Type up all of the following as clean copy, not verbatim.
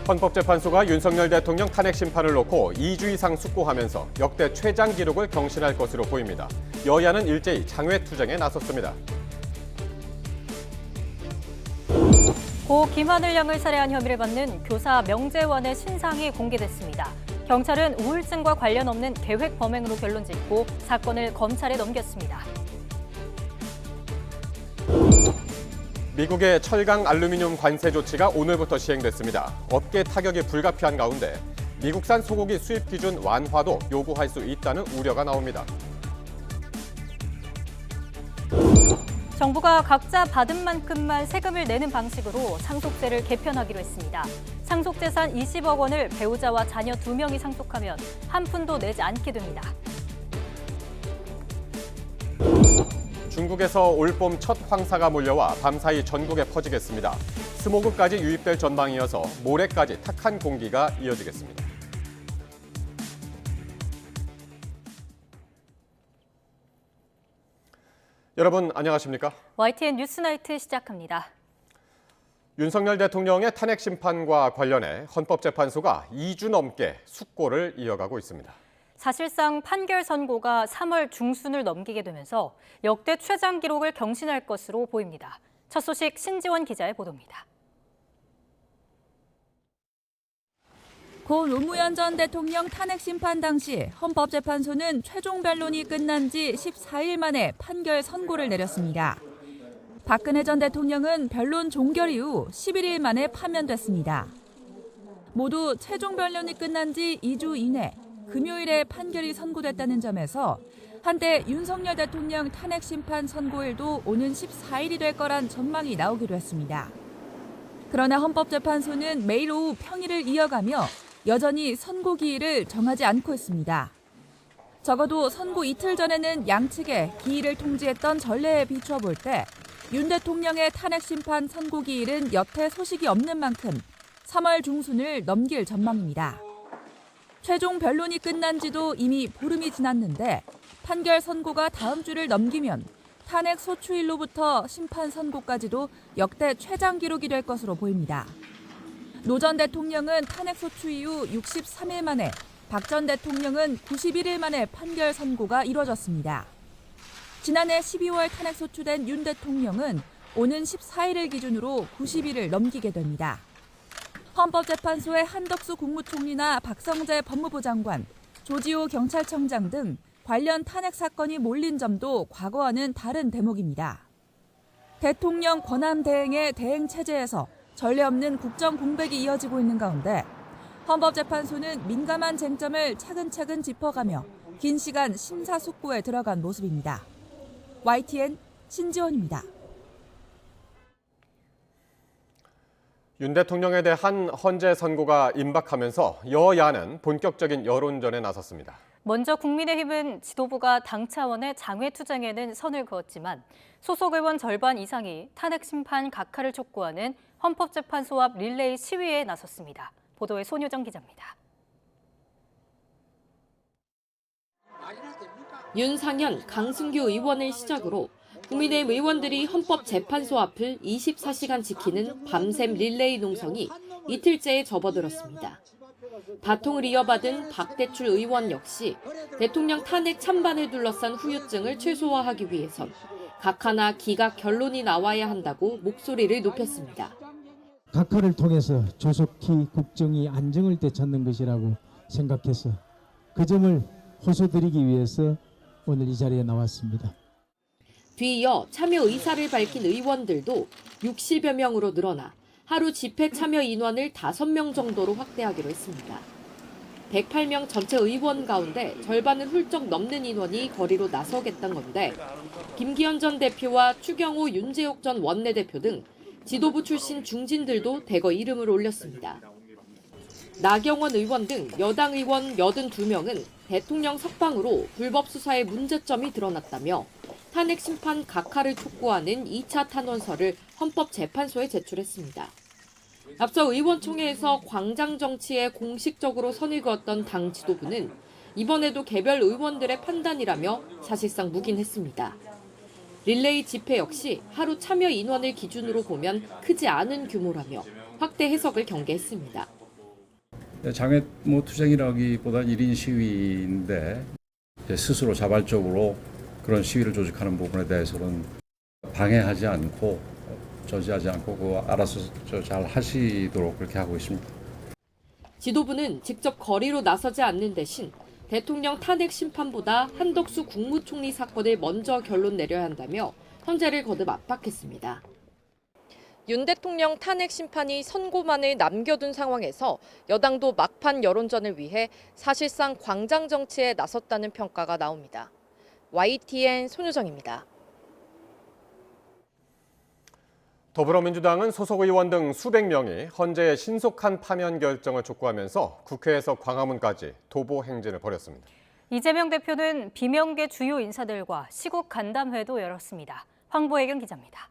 헌법재판소가 윤석열 대통령 탄핵 심판을 놓고 2주 이상 숙고하면서 역대 최장 기록을 경신할 것으로 보입니다. 여야는 일제히 장외 투쟁에 나섰습니다. 고 김하늘 양을 살해한 혐의를 받는 교사 명재원의 신상이 공개됐습니다. 경찰은 우울증과 관련 없는 계획 범행으로 결론 짓고 사건을 검찰에 넘겼습니다. 미국의 철강 알루미늄 관세 조치가 오늘부터 시행됐습니다. 업계 타격이 불가피한 가운데 미국산 소고기 수입 기준 완화도 요구할 수 있다는 우려가 나옵니다. 정부가 각자 받은 만큼만 세금을 내는 방식으로 상속세를 개편하기로 했습니다. 상속재산 20억 원을 배우자와 자녀 2명이 상속하면 한 푼도 내지 않게 됩니다. 중국에서 올봄 첫 황사가 몰려와 밤사이 전국에 퍼지겠습니다. 스모그까지 유입될 전망이어서 모레까지 탁한 공기가 이어지겠습니다. 여러분 안녕하십니까? YTN 뉴스나이트 시작합니다. 윤석열 대통령의 탄핵 심판과 관련해 헌법재판소가 2주 넘게 숙고를 이어가고 있습니다. 사실상 판결 선고가 3월 중순을 넘기게 되면서 역대 최장 기록을 경신할 것으로 보입니다. 첫 소식 신지원 기자의 보도입니다. 고 노무현 전 대통령 탄핵 심판 당시 헌법재판소는 최종 변론이 끝난 지 14일 만에 판결 선고를 내렸습니다. 박근혜 전 대통령은 변론 종결 이후 11일 만에 파면됐습니다. 모두 최종 변론이 끝난 지 2주 이내 금요일에 판결이 선고됐다는 점에서 한때 윤석열 대통령 탄핵 심판 선고일도 오는 14일이 될 거란 전망이 나오기도 했습니다. 그러나 헌법재판소는 매일 오후 평일을 이어가며 여전히 선고 기일을 정하지 않고 있습니다. 적어도 선고 이틀 전에는 양측에 기일을 통지했던 전례에 비춰볼 때 윤 대통령의 탄핵 심판 선고 기일은 여태 소식이 없는 만큼 3월 중순을 넘길 전망입니다. 최종 변론이 끝난 지도 이미 보름이 지났는데 판결 선고가 다음 주를 넘기면 탄핵 소추일로부터 심판 선고까지도 역대 최장 기록이 될 것으로 보입니다. 노 전 대통령은 탄핵 소추 이후 63일 만에, 박 전 대통령은 91일 만에 판결 선고가 이뤄졌습니다. 지난해 12월 탄핵 소추된 윤 대통령은 오는 14일을 기준으로 90일을 넘기게 됩니다. 헌법재판소의 한덕수 국무총리나 박성재 법무부 장관, 조지호 경찰청장 등 관련 탄핵 사건이 몰린 점도 과거와는 다른 대목입니다. 대통령 권한 대행의 대행 체제에서 전례 없는 국정 공백이 이어지고 있는 가운데 헌법재판소는 민감한 쟁점을 차근차근 짚어가며 긴 시간 심사숙고에 들어간 모습입니다. YTN 신지원입니다. 윤 대통령에 대한 헌재 선고가 임박하면서 여야는 본격적인 여론전에 나섰습니다. 먼저 국민의힘은 지도부가 당 차원의 장외 투쟁에는 선을 그었지만 소속 의원 절반 이상이 탄핵 심판 각하를 촉구하는 헌법재판소 앞 릴레이 시위에 나섰습니다. 보도에 손효정 기자입니다. 윤상현, 강승규 의원을 시작으로 국민의힘 의원들이 헌법재판소 앞을 24시간 지키는 밤샘 릴레이 농성이 이틀째에 접어들었습니다. 바통을 이어받은 박대출 의원 역시 대통령 탄핵 찬반을 둘러싼 후유증을 최소화하기 위해선 각하나 기각 결론이 나와야 한다고 목소리를 높였습니다. 각하를 통해서 조속히 국정이 안정을 되찾는 것이라고 생각해서 그 점을 호소드리기 위해서 오늘 이 자리에 나왔습니다. 뒤이어 참여 의사를 밝힌 의원들도 60여 명으로 늘어나 하루 집회 참여 인원을 5명 정도로 확대하기로 했습니다. 108명 전체 의원 가운데 절반은 훌쩍 넘는 인원이 거리로 나서겠다는 건데 김기현 전 대표와 추경호, 윤재옥 전 원내대표 등 지도부 출신 중진들도 대거 이름을 올렸습니다. 나경원 의원 등 여당 의원 82명은 대통령 석방으로 불법 수사의 문제점이 드러났다며 탄핵 심판 각하를 촉구하는 2차 탄원서를 헌법재판소에 제출했습니다. 앞서 의원총회에서 광장 정치에 공식적으로 선을 그었던 당 지도부는 이번에도 개별 의원들의 판단이라며 사실상 묵인했습니다. 릴레이 집회 역시 하루 참여 인원을 기준으로 보면 크지 않은 규모라며 확대 해석을 경계했습니다. 장외 투쟁이라기보다 1인 시위인데 스스로 자발적으로 그런 시위를 조직하는 부분에 대해서는 방해하지 않고 저지하지 않고 그거 알아서 잘 하시도록 그렇게 하고 있습니다. 지도부는 직접 거리로 나서지 않는 대신 대통령 탄핵 심판보다 한덕수 국무총리 사건을 먼저 결론 내려야 한다며 헌재를 거듭 압박했습니다. 윤 대통령 탄핵 심판이 선고만을 남겨둔 상황에서 여당도 막판 여론전을 위해 사실상 광장 정치에 나섰다는 평가가 나옵니다. YTN 손유정입니다. 더불어민주당은 소속 의원 등 수백 명이 헌재의 신속한 파면 결정을 촉구하면서 국회에서 광화문까지 도보 행진을 벌였습니다. 이재명 대표는 비명계 주요 인사들과 시국 간담회도 열었습니다. 황보혜경 기자입니다.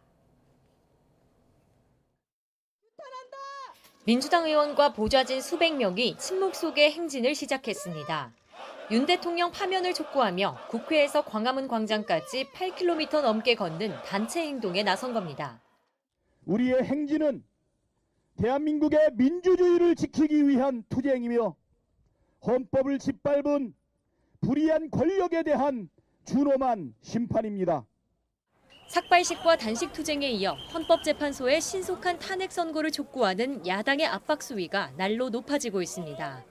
민주당 의원과 보좌진 수백 명이 침묵 속에 행진을 시작했습니다. 윤 대통령 파면을 촉구하며 국회에서 광화문 광장까지 8km 넘게 걷는 단체 행동에 나선 겁니다. 우리의 행진은 대한민국의 민주주의를 지키기 위한 투쟁이며 헌법을 짓밟은 불의한 권력에 대한 준엄한 심판입니다. 삭발식과 단식 투쟁에 이어 헌법재판소의 신속한 탄핵 선고를 촉구하는 야당의 압박 수위가 날로 높아지고 있습니다.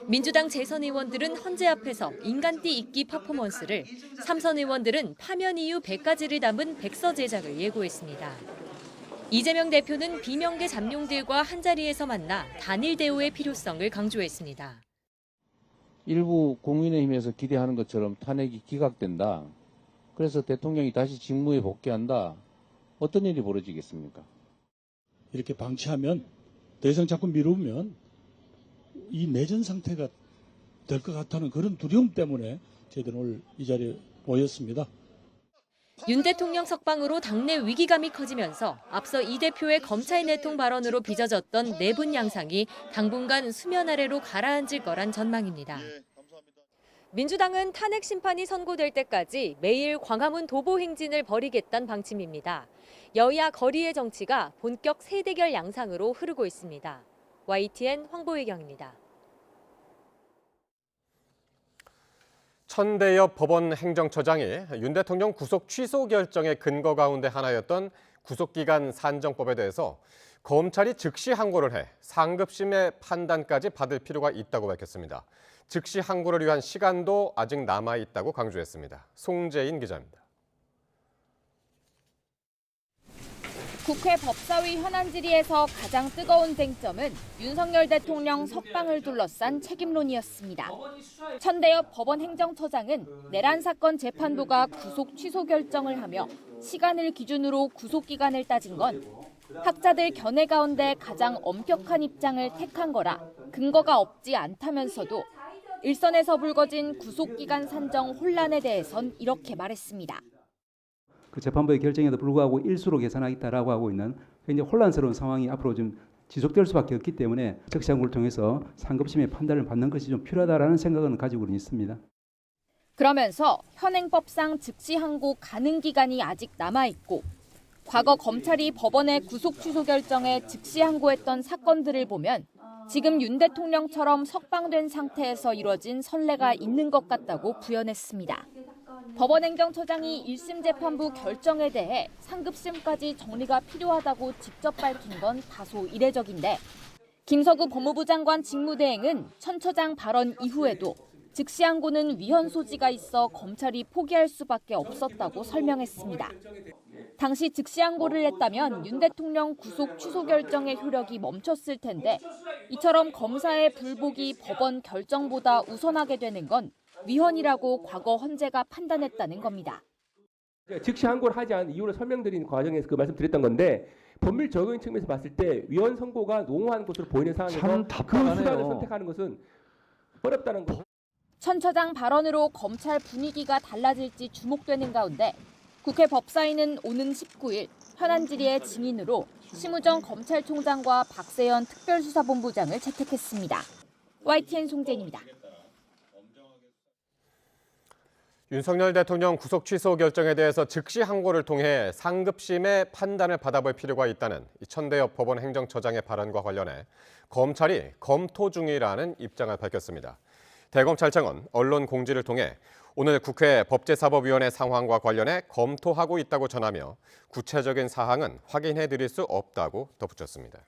민주당 재선 의원들은 헌재 앞에서 인간띠 잇기 퍼포먼스를, 삼선 의원들은 파면 이유 100가지를 담은 백서 제작을 예고했습니다. 이재명 대표는 비명계 잠룡들과 한자리에서 만나 단일 대우의 필요성을 강조했습니다. 일부 국민의힘에서 기대하는 것처럼 탄핵이 기각된다. 그래서 대통령이 다시 직무에 복귀한다. 어떤 일이 벌어지겠습니까? 이렇게 방치하면 더 이상 자꾸 미루면 이 내전 상태가 될 것 같다는 그런 두려움 때문에 저희들은 오늘 이 자리에 모였습니다. 윤 대통령 석방으로 당내 위기감이 커지면서 앞서 이 대표의 검찰 내통 발언으로 빚어졌던 내분 양상이 당분간 수면 아래로 가라앉을 거란 전망입니다. 민주당은 탄핵 심판이 선고될 때까지 매일 광화문 도보 행진을 벌이겠다는 방침입니다. 여야 거리의 정치가 본격 세대결 양상으로 흐르고 있습니다. YTN 황보혜경입니다. 천대엽 법원 행정처장이 윤 대통령 구속 취소 결정의 근거 가운데 하나였던 구속기간 산정법에 대해서 검찰이 즉시 항고를 해 상급심의 판단까지 받을 필요가 있다고 밝혔습니다. 즉시 항고를 위한 시간도 아직 남아있다고 강조했습니다. 송재인 기자입니다. 국회 법사위 현안 질의에서 가장 뜨거운 쟁점은 윤석열 대통령 석방을 둘러싼 책임론이었습니다. 천대엽 법원 행정처장은 내란 사건 재판부가 구속 취소 결정을 하며 시간을 기준으로 구속기간을 따진 건 학자들 견해 가운데 가장 엄격한 입장을 택한 거라 근거가 없지 않다면서도 일선에서 불거진 구속기간 산정 혼란에 대해선 이렇게 말했습니다. 그 재판부의 결정에도 불구하고 일수로 계산하겠다라고 하고 있는 굉장히 혼란스러운 상황이 앞으로 좀 지속될 수밖에 없기 때문에 즉시 항고를 통해서 상급심의 판단을 받는 것이 좀 필요하다라는 생각은 가지고는 있습니다. 그러면서 현행법상 즉시 항고 가능 기간이 아직 남아있고 과거 검찰이 법원의 구속 취소 결정에 즉시 항고했던 사건들을 보면 지금 윤 대통령처럼 석방된 상태에서 이뤄진 선례가 있는 것 같다고 부연했습니다. 법원 행정처장이 1심 재판부 결정에 대해 상급심까지 정리가 필요하다고 직접 밝힌 건 다소 이례적인데 김서구 법무부 장관 직무대행은 천 처장 발언 이후에도 즉시 항고는 위헌 소지가 있어 검찰이 포기할 수밖에 없었다고 설명했습니다. 당시 즉시 항고를 했다면 윤 대통령 구속 취소 결정의 효력이 멈췄을 텐데 이처럼 검사의 불복이 법원 결정보다 우선하게 되는 건 위헌이라고 과거 헌재가 판단했다는 겁니다. 즉시 항고를 하지 않은 이유를 설명드린 과정에서 그 말씀드렸던 건데 법률 적용 측면에서 봤을 때 위헌 선고가 농후한 것으로 보이는 상황에서 그 수단을 선택하는 것은 어렵다는 거. 천 처장 발언으로 검찰 분위기가 달라질지 주목되는 가운데 국회 법사위는 오는 19일 현안 질의의 증인으로 심우정 검찰총장과 박세현 특별수사본부장을 채택했습니다. YTN 송재인입니다. 윤석열 대통령 구속 취소 결정에 대해서 즉시 항고를 통해 상급심의 판단을 받아볼 필요가 있다는 천대엽 법원 행정처장의 발언과 관련해 검찰이 검토 중이라는 입장을 밝혔습니다. 대검찰청은 언론 공지를 통해 오늘 국회 법제사법위원회 상황과 관련해 검토하고 있다고 전하며 구체적인 사항은 확인해 드릴 수 없다고 덧붙였습니다.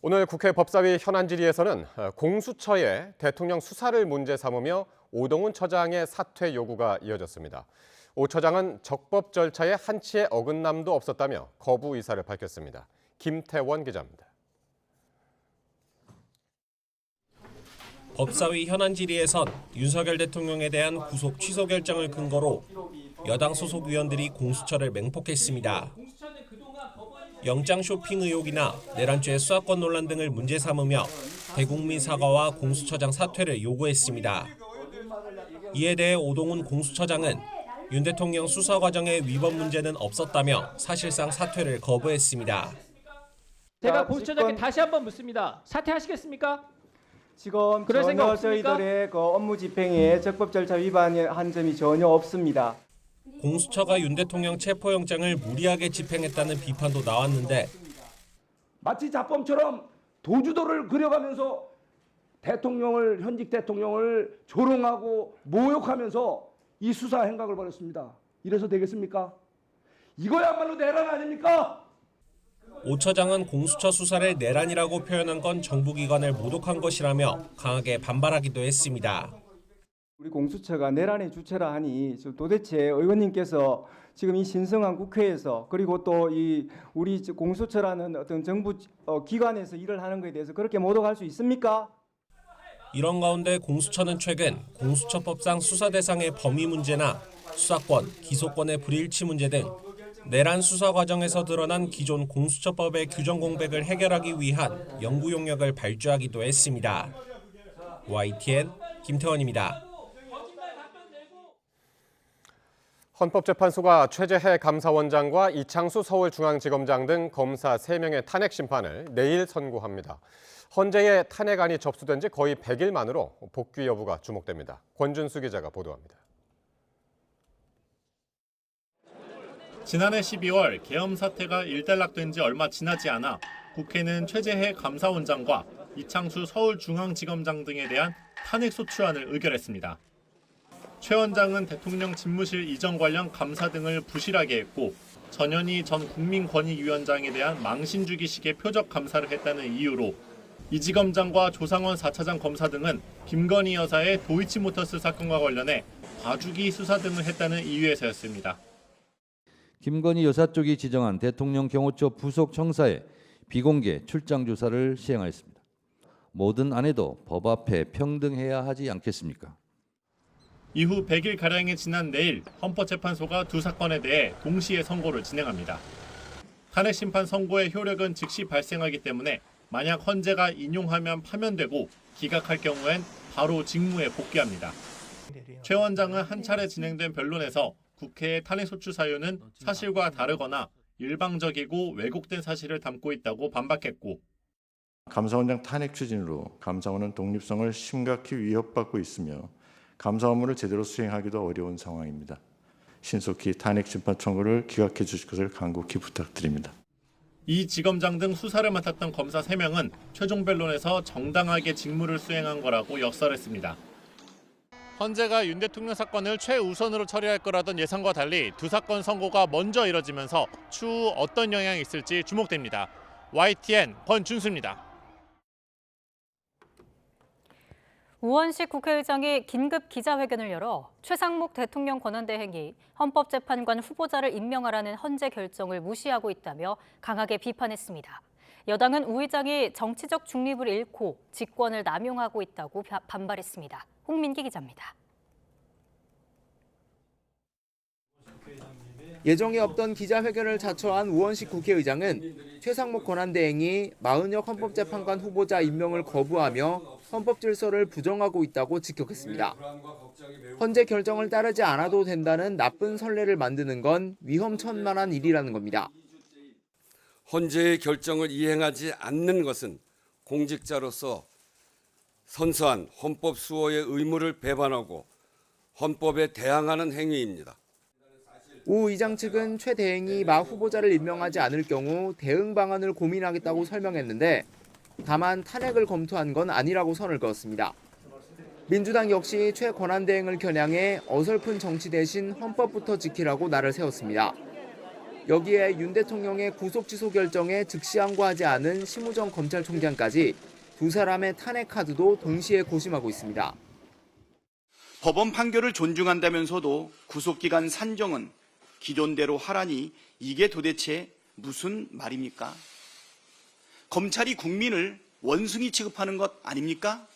오늘 국회 법사위 현안 질의에서는 공수처의 대통령 수사를 문제 삼으며 오동훈 처장의 사퇴 요구가 이어졌습니다. 오 처장은 적법 절차에 한치의 어긋남도 없었다며 거부 의사를 밝혔습니다. 김태원 기자입니다. 법사위 현안 질의에선 윤석열 대통령에 대한 구속 취소 결정을 근거로 여당 소속 의원들이 공수처를 맹폭했습니다. 영장 쇼핑 의혹이나 내란죄 수사권 논란 등을 문제 삼으며 대국민 사과와 공수처장 사퇴를 요구했습니다. 이에 대해 오동훈 공수처장은 윤 대통령 수사 과정에 위법 문제는 없었다며 사실상 사퇴를 거부했습니다. 제가 공수처장께 다시 한번 묻습니다. 사퇴하시겠습니까? 지금 그럴 생각 전혀 없습니까? 저희들의 업무 집행에 적법 절차 위반한 점이 전혀 없습니다. 공수처가 윤 대통령 체포영장을 무리하게 집행했다는 비판도 나왔는데 마치 자범처럼 도주도를 그려가면서 현직 대통령을 조롱하고 모욕하면서 이 수사 행각을 벌였습니다. 이래서 되겠습니까? 이거야말로 내란 아닙니까? 오 처장은 공수처 수사를 내란이라고 표현한 건 정부기관을 모독한 것이라며 강하게 반발하기도 했습니다. 우리 공수처가 내란의 주체라 하니 도대체 의원님께서 지금 이 신성한 국회에서 그리고 또 이 우리 공수처라는 어떤 정부 기관에서 일을 하는 것에 대해서 그렇게 모독할 수 있습니까? 이런 가운데 공수처는 최근 공수처법상 수사 대상의 범위 문제나 수사권, 기소권의 불일치 문제 등 내란 수사 과정에서 드러난 기존 공수처법의 규정 공백을 해결하기 위한 연구 용역을 발주하기도 했습니다. YTN 김태원입니다. 헌법재판소가 최재해 감사원장과 이창수 서울중앙지검장 등 검사 3명의 탄핵 심판을 내일 선고합니다. 헌재의 탄핵안이 접수된 지 거의 100일 만으로 복귀 여부가 주목됩니다. 권준수 기자가 보도합니다. 지난해 12월 계엄 사태가 일단락된 지 얼마 지나지 않아 국회는 최재해 감사원장과 이창수 서울중앙지검장 등에 대한 탄핵소추안을 의결했습니다. 최 원장은 대통령 집무실 이전 관련 감사 등을 부실하게 했고 전현희 전 국민권익위원장에 대한 망신주기식의 표적 감사를 했다는 이유로 이 지검장과 조상원 4차장 검사 등은 김건희 여사의 도이치모터스 사건과 관련해 봐주기 수사 등을 했다는 이유에서였습니다. 김건희 여사 쪽이 지정한 대통령 경호처 부속 청사에 비공개 출장 조사를 시행하였습니다. 모든 아내도 법 앞에 평등해야 하지 않겠습니까? 이후 100일가량이 지난 내일 헌법재판소가 두 사건에 대해 동시에 선고를 진행합니다. 탄핵심판 선고의 효력은 즉시 발생하기 때문에 만약 헌재가 인용하면 파면되고 기각할 경우엔 바로 직무에 복귀합니다. 최 원장은 한 차례 진행된 변론에서 국회의 탄핵소추 사유는 사실과 다르거나 일방적이고 왜곡된 사실을 담고 있다고 반박했고 감사원장 탄핵 추진으로 감사원은 독립성을 심각히 위협받고 있으며 감사 업무를 제대로 수행하기도 어려운 상황입니다. 신속히 탄핵 심판 청구를 기각해 주실 것을 간곡히 부탁드립니다. 이 지검장 등 수사를 맡았던 검사 3명은 최종 변론에서 정당하게 직무를 수행한 거라고 역설했습니다. 헌재가 윤 대통령 사건을 최우선으로 처리할 거라던 예상과 달리 두 사건 선고가 먼저 이뤄지면서 추후 어떤 영향이 있을지 주목됩니다. YTN 권준수입니다. 우원식 국회의장이 긴급 기자회견을 열어 최상목 대통령 권한대행이 헌법재판관 후보자를 임명하라는 헌재 결정을 무시하고 있다며 강하게 비판했습니다. 여당은 우 의장이 정치적 중립을 잃고 직권을 남용하고 있다고 반발했습니다. 홍민기 기자입니다. 예정에 없던 기자회견을 자처한 우원식 국회의장은 최상목 권한대행이 마은혁 헌법재판관 후보자 임명을 거부하며 헌법 질서를 부정하고 있다고 직격했습니다. 헌재 결정을 따르지 않아도 된다는 나쁜 선례를 만드는 건 위험천만한 일이라는 겁니다. 헌재의 결정을 이행하지 않는 것은 공직자로서 선서한 헌법 수호의 의무를 배반하고 헌법에 대항하는 행위입니다. 오 의장 측은 최 대행이 마 후보자를 임명하지 않을 경우 대응 방안을 고민하겠다고 설명했는데 다만 탄핵을 검토한 건 아니라고 선을 그었습니다. 민주당 역시 최 권한대행을 겨냥해 어설픈 정치 대신 헌법부터 지키라고 날을 세웠습니다. 여기에 윤 대통령의 구속 취소 결정에 즉시 항고하지 않은 심우정 검찰총장까지 두 사람의 탄핵 카드도 동시에 고심하고 있습니다. 법원 판결을 존중한다면서도 구속기간 산정은 기존대로 하라니 이게 도대체 무슨 말입니까? 검찰이 국민을 원숭이 취급하는 것 아닙니까?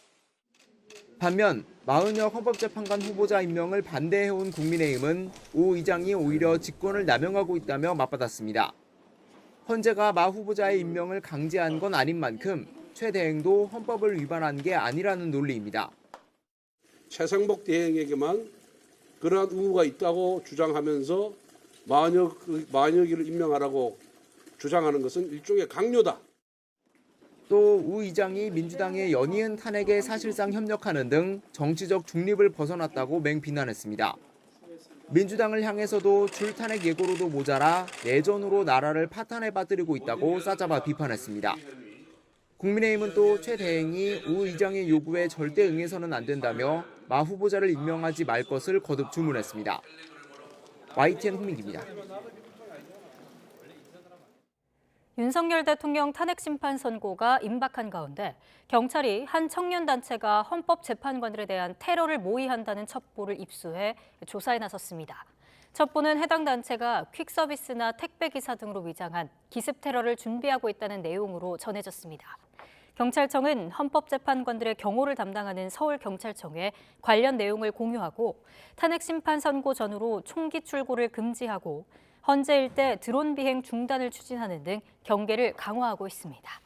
반면 마은혁 헌법재판관 후보자 임명을 반대해온 국민의힘은 오 의장이 오히려 직권을 남용하고 있다며 맞받았습니다. 헌재가 마 후보자의 임명을 강제한 건 아닌 만큼 최 대행도 헌법을 위반한 게 아니라는 논리입니다. 최상목 대행에게만 그러한 의무가 있다고 주장하면서 마은혁을 임명하라고 주장하는 것은 일종의 강요다. 또 우 의장이 민주당의 연이은 탄핵에 사실상 협력하는 등 정치적 중립을 벗어났다고 맹비난했습니다. 민주당을 향해서도 줄탄핵 예고로도 모자라 내전으로 나라를 파탄에 빠뜨리고 있다고 싸잡아 비판했습니다. 국민의힘은 또 최 대행이 우 의장의 요구에 절대 응해서는 안 된다며 마 후보자를 임명하지 말 것을 거듭 주문했습니다. YTN 홍민기입니다. 윤석열 대통령 탄핵 심판 선고가 임박한 가운데 경찰이 한 청년단체가 헌법재판관들에 대한 테러를 모의한다는 첩보를 입수해 조사에 나섰습니다. 첩보는 해당 단체가 퀵서비스나 택배기사 등으로 위장한 기습 테러를 준비하고 있다는 내용으로 전해졌습니다. 경찰청은 헌법재판관들의 경호를 담당하는 서울경찰청에 관련 내용을 공유하고 탄핵 심판 선고 전후로 총기 출고를 금지하고 헌재 일대 드론 비행 중단을 추진하는 등 경계를 강화하고 있습니다.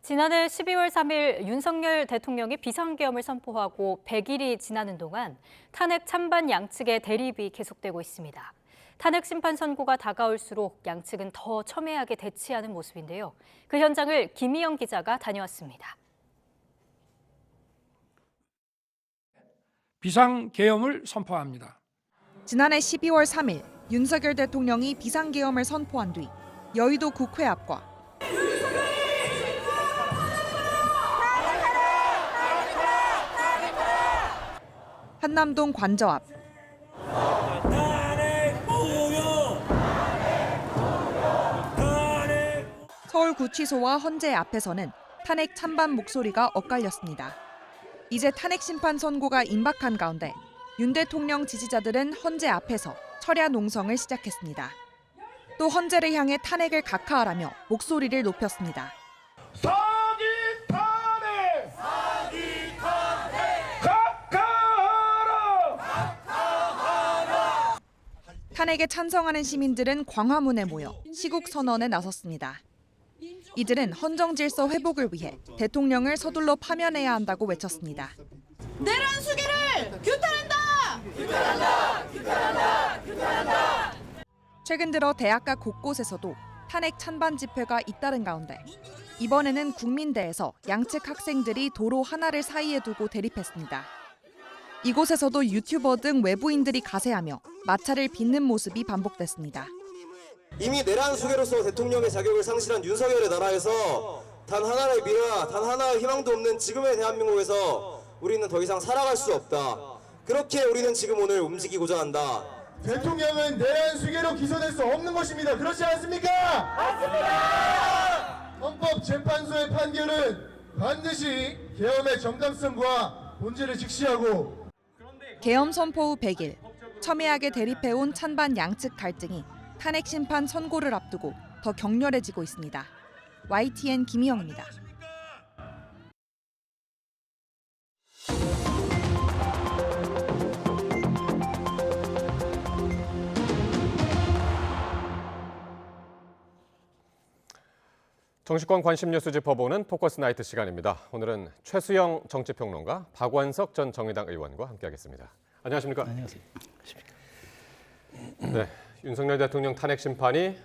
지난해 12월 3일 윤석열 대통령이 비상계엄을 선포하고 100일이 지나는 동안 탄핵 찬반 양측의 대립이 계속되고 있습니다. 탄핵 심판 선고가 다가올수록 양측은 더 첨예하게 대치하는 모습인데요. 그 현장을 김희영 기자가 다녀왔습니다. 비상계엄을 선포합니다. 지난해 12월 3일 윤석열 대통령이 비상계엄을 선포한 뒤 여의도 국회 앞과 한남동 관저 앞, 서울구치소와 헌재 앞에서는 탄핵 찬반 목소리가 엇갈렸습니다. 이제 탄핵 심판 선고가 임박한 가운데 윤 대통령 지지자들은 헌재 앞에서 철야 농성을 시작했습니다. 또 헌재를 향해 탄핵을 각하하라며 목소리를 높였습니다. 사기 탄핵! 사기 탄핵! 각하하라! 각하하라! 탄핵에 찬성하는 시민들은 광화문에 모여 시국 선언에 나섰습니다. 이들은 헌정 질서 회복을 위해 대통령을 서둘러 파면해야 한다고 외쳤습니다. 내란 수계를 규탄한다! 규탄한다! 규탄한다! 규탄한다! 최근 들어 대학가 곳곳에서도 탄핵 찬반 집회가 잇따른 가운데 이번에는 국민대에서 양측 학생들이 도로 하나를 사이에 두고 대립했습니다. 이곳에서도 유튜버 등 외부인들이 가세하며 마찰을 빚는 모습이 반복됐습니다. 이미 내란 수괴로서 대통령의 자격을 상실한 윤석열의 나라에서 단 하나의 미래와 단 하나의 희망도 없는 지금의 대한민국에서 우리는 더 이상 살아갈 수 없다. 그렇게 우리는 지금 오늘 움직이고자 한다. 대통령은 내란 수괴로 기소될 수 없는 것입니다. 그렇지 않습니까? 맞습니다. 헌법재판소의 판결은 반드시 계엄의 정당성과 본질을 직시하고 계엄 선포 후 100일, 첨예하게 대립해온 찬반 양측 갈등이 탄핵 심판 선고를 앞두고 더 격렬해지고 있습니다. YTN 김희영입니다. 정치권 관심 뉴스 짚어보는 포커스 나이트 시간입니다. 오늘은 최수영 정치평론가, 박원석 전 정의당 의원과 함께하겠습니다. 안녕하십니까? 안녕하십니까? 네, 윤석열 대통령 탄핵 심판이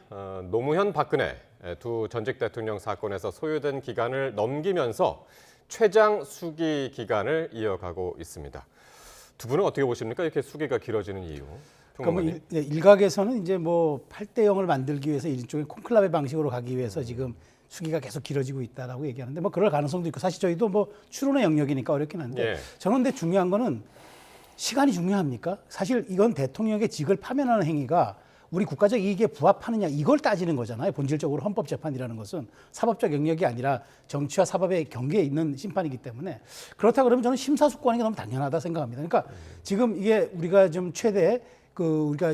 노무현, 박근혜 두 전직 대통령 사건에서 소요된 기간을 넘기면서 최장 수기 기간을 이어가고 있습니다. 두 분은 어떻게 보십니까? 이렇게 수기가 길어지는 이유. 그러니까 일각에서는 이제 뭐 8대 0을 만들기 위해서 일종의 콘클라베 방식으로 가기 위해서 지금 수기가 계속 길어지고 있다라고 얘기하는데 뭐 그럴 가능성도 있고 사실 저희도 뭐 추론의 영역이니까 어렵긴 한데 저는 근데 중요한 거는 시간이 중요합니까? 사실 이건 대통령의 직을 파면하는 행위가 우리 국가적 이익에 부합하느냐 이걸 따지는 거잖아요. 본질적으로 헌법재판이라는 것은 사법적 영역이 아니라 정치와 사법의 경계에 있는 심판이기 때문에 그렇다 그러면 저는 심사숙고하는 게 너무 당연하다 생각합니다. 그러니까 지금 이게 우리가 좀 최대 우리가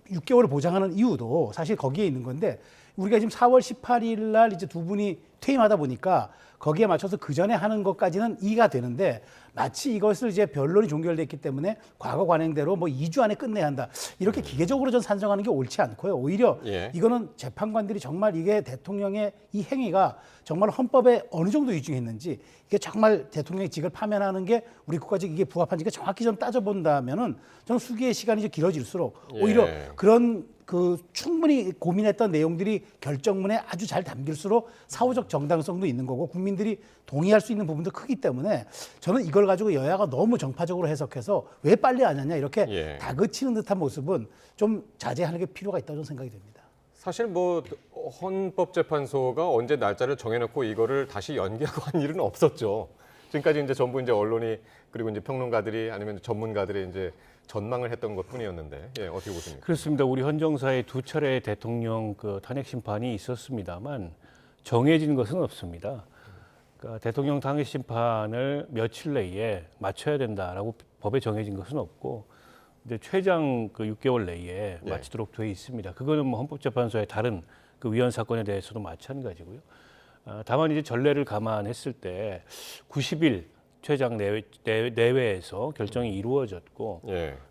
6개월을 보장하는 이유도 사실 거기에 있는 건데 우리가 지금 4월 18일 날 이제 두 분이 퇴임하다 보니까 거기에 맞춰서 그 전에 하는 것까지는 이해가 되는데 마치 이것을 이제 변론이 종결됐기 때문에 과거 관행대로 뭐 2주 안에 끝내야 한다. 이렇게 기계적으로 전 산정하는 게 옳지 않고요. 오히려 이거는 재판관들이 정말 이게 대통령의 이 행위가 정말 헌법에 어느 정도 위중했는지 이게 정말 대통령의 직을 파면하는 게 우리 국가적 이게 부합한지가 정확히 좀 따져본다면은 저는 수기의 시간이 좀 길어질수록 오히려 그런 충분히 고민했던 내용들이 결정문에 아주 잘 담길수록 사후적 정당성도 있는 거고 국민들이 동의할 수 있는 부분도 크기 때문에 저는 이걸 가지고 여야가 너무 정파적으로 해석해서 왜 빨리 안 하냐 이렇게 다그치는 듯한 모습은 좀 자제하는 게 필요가 있다고 저는 생각이 됩니다. 사실 뭐 헌법재판소가 언제 날짜를 정해놓고 이거를 다시 연기하고 한 일은 없었죠. 지금까지 이제 전부 이제 언론이 그리고 이제 평론가들이 아니면 전문가들이 이제 전망을 했던 것뿐이었는데 어떻게 보십니까? 그렇습니다. 우리 헌정사에 두 차례 대통령 탄핵 심판이 있었습니다만 정해진 것은 없습니다. 그러니까 대통령 탄핵 심판을 며칠 내에 마쳐야 된다라고 법에 정해진 것은 없고, 근데 최장 6개월 내에 마치도록 되어 있습니다. 그거는 뭐 헌법재판소의 다른 위헌 사건에 대해서도 마찬가지고요. 다만 이제 전례를 감안했을 때 90일 최장 내외에서 결정이 이루어졌고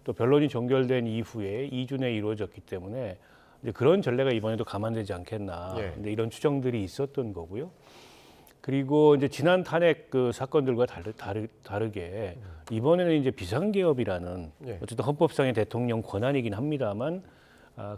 또 변론이 종결된 이후에 2주 내에 이루어졌기 때문에 이제 그런 전례가 이번에도 감안되지 않겠나 이제 이런 추정들이 있었던 거고요. 그리고 이제 지난 탄핵 사건들과 다르게 이번에는 이제 비상개업이라는 어쨌든 헌법상의 대통령 권한이긴 합니다만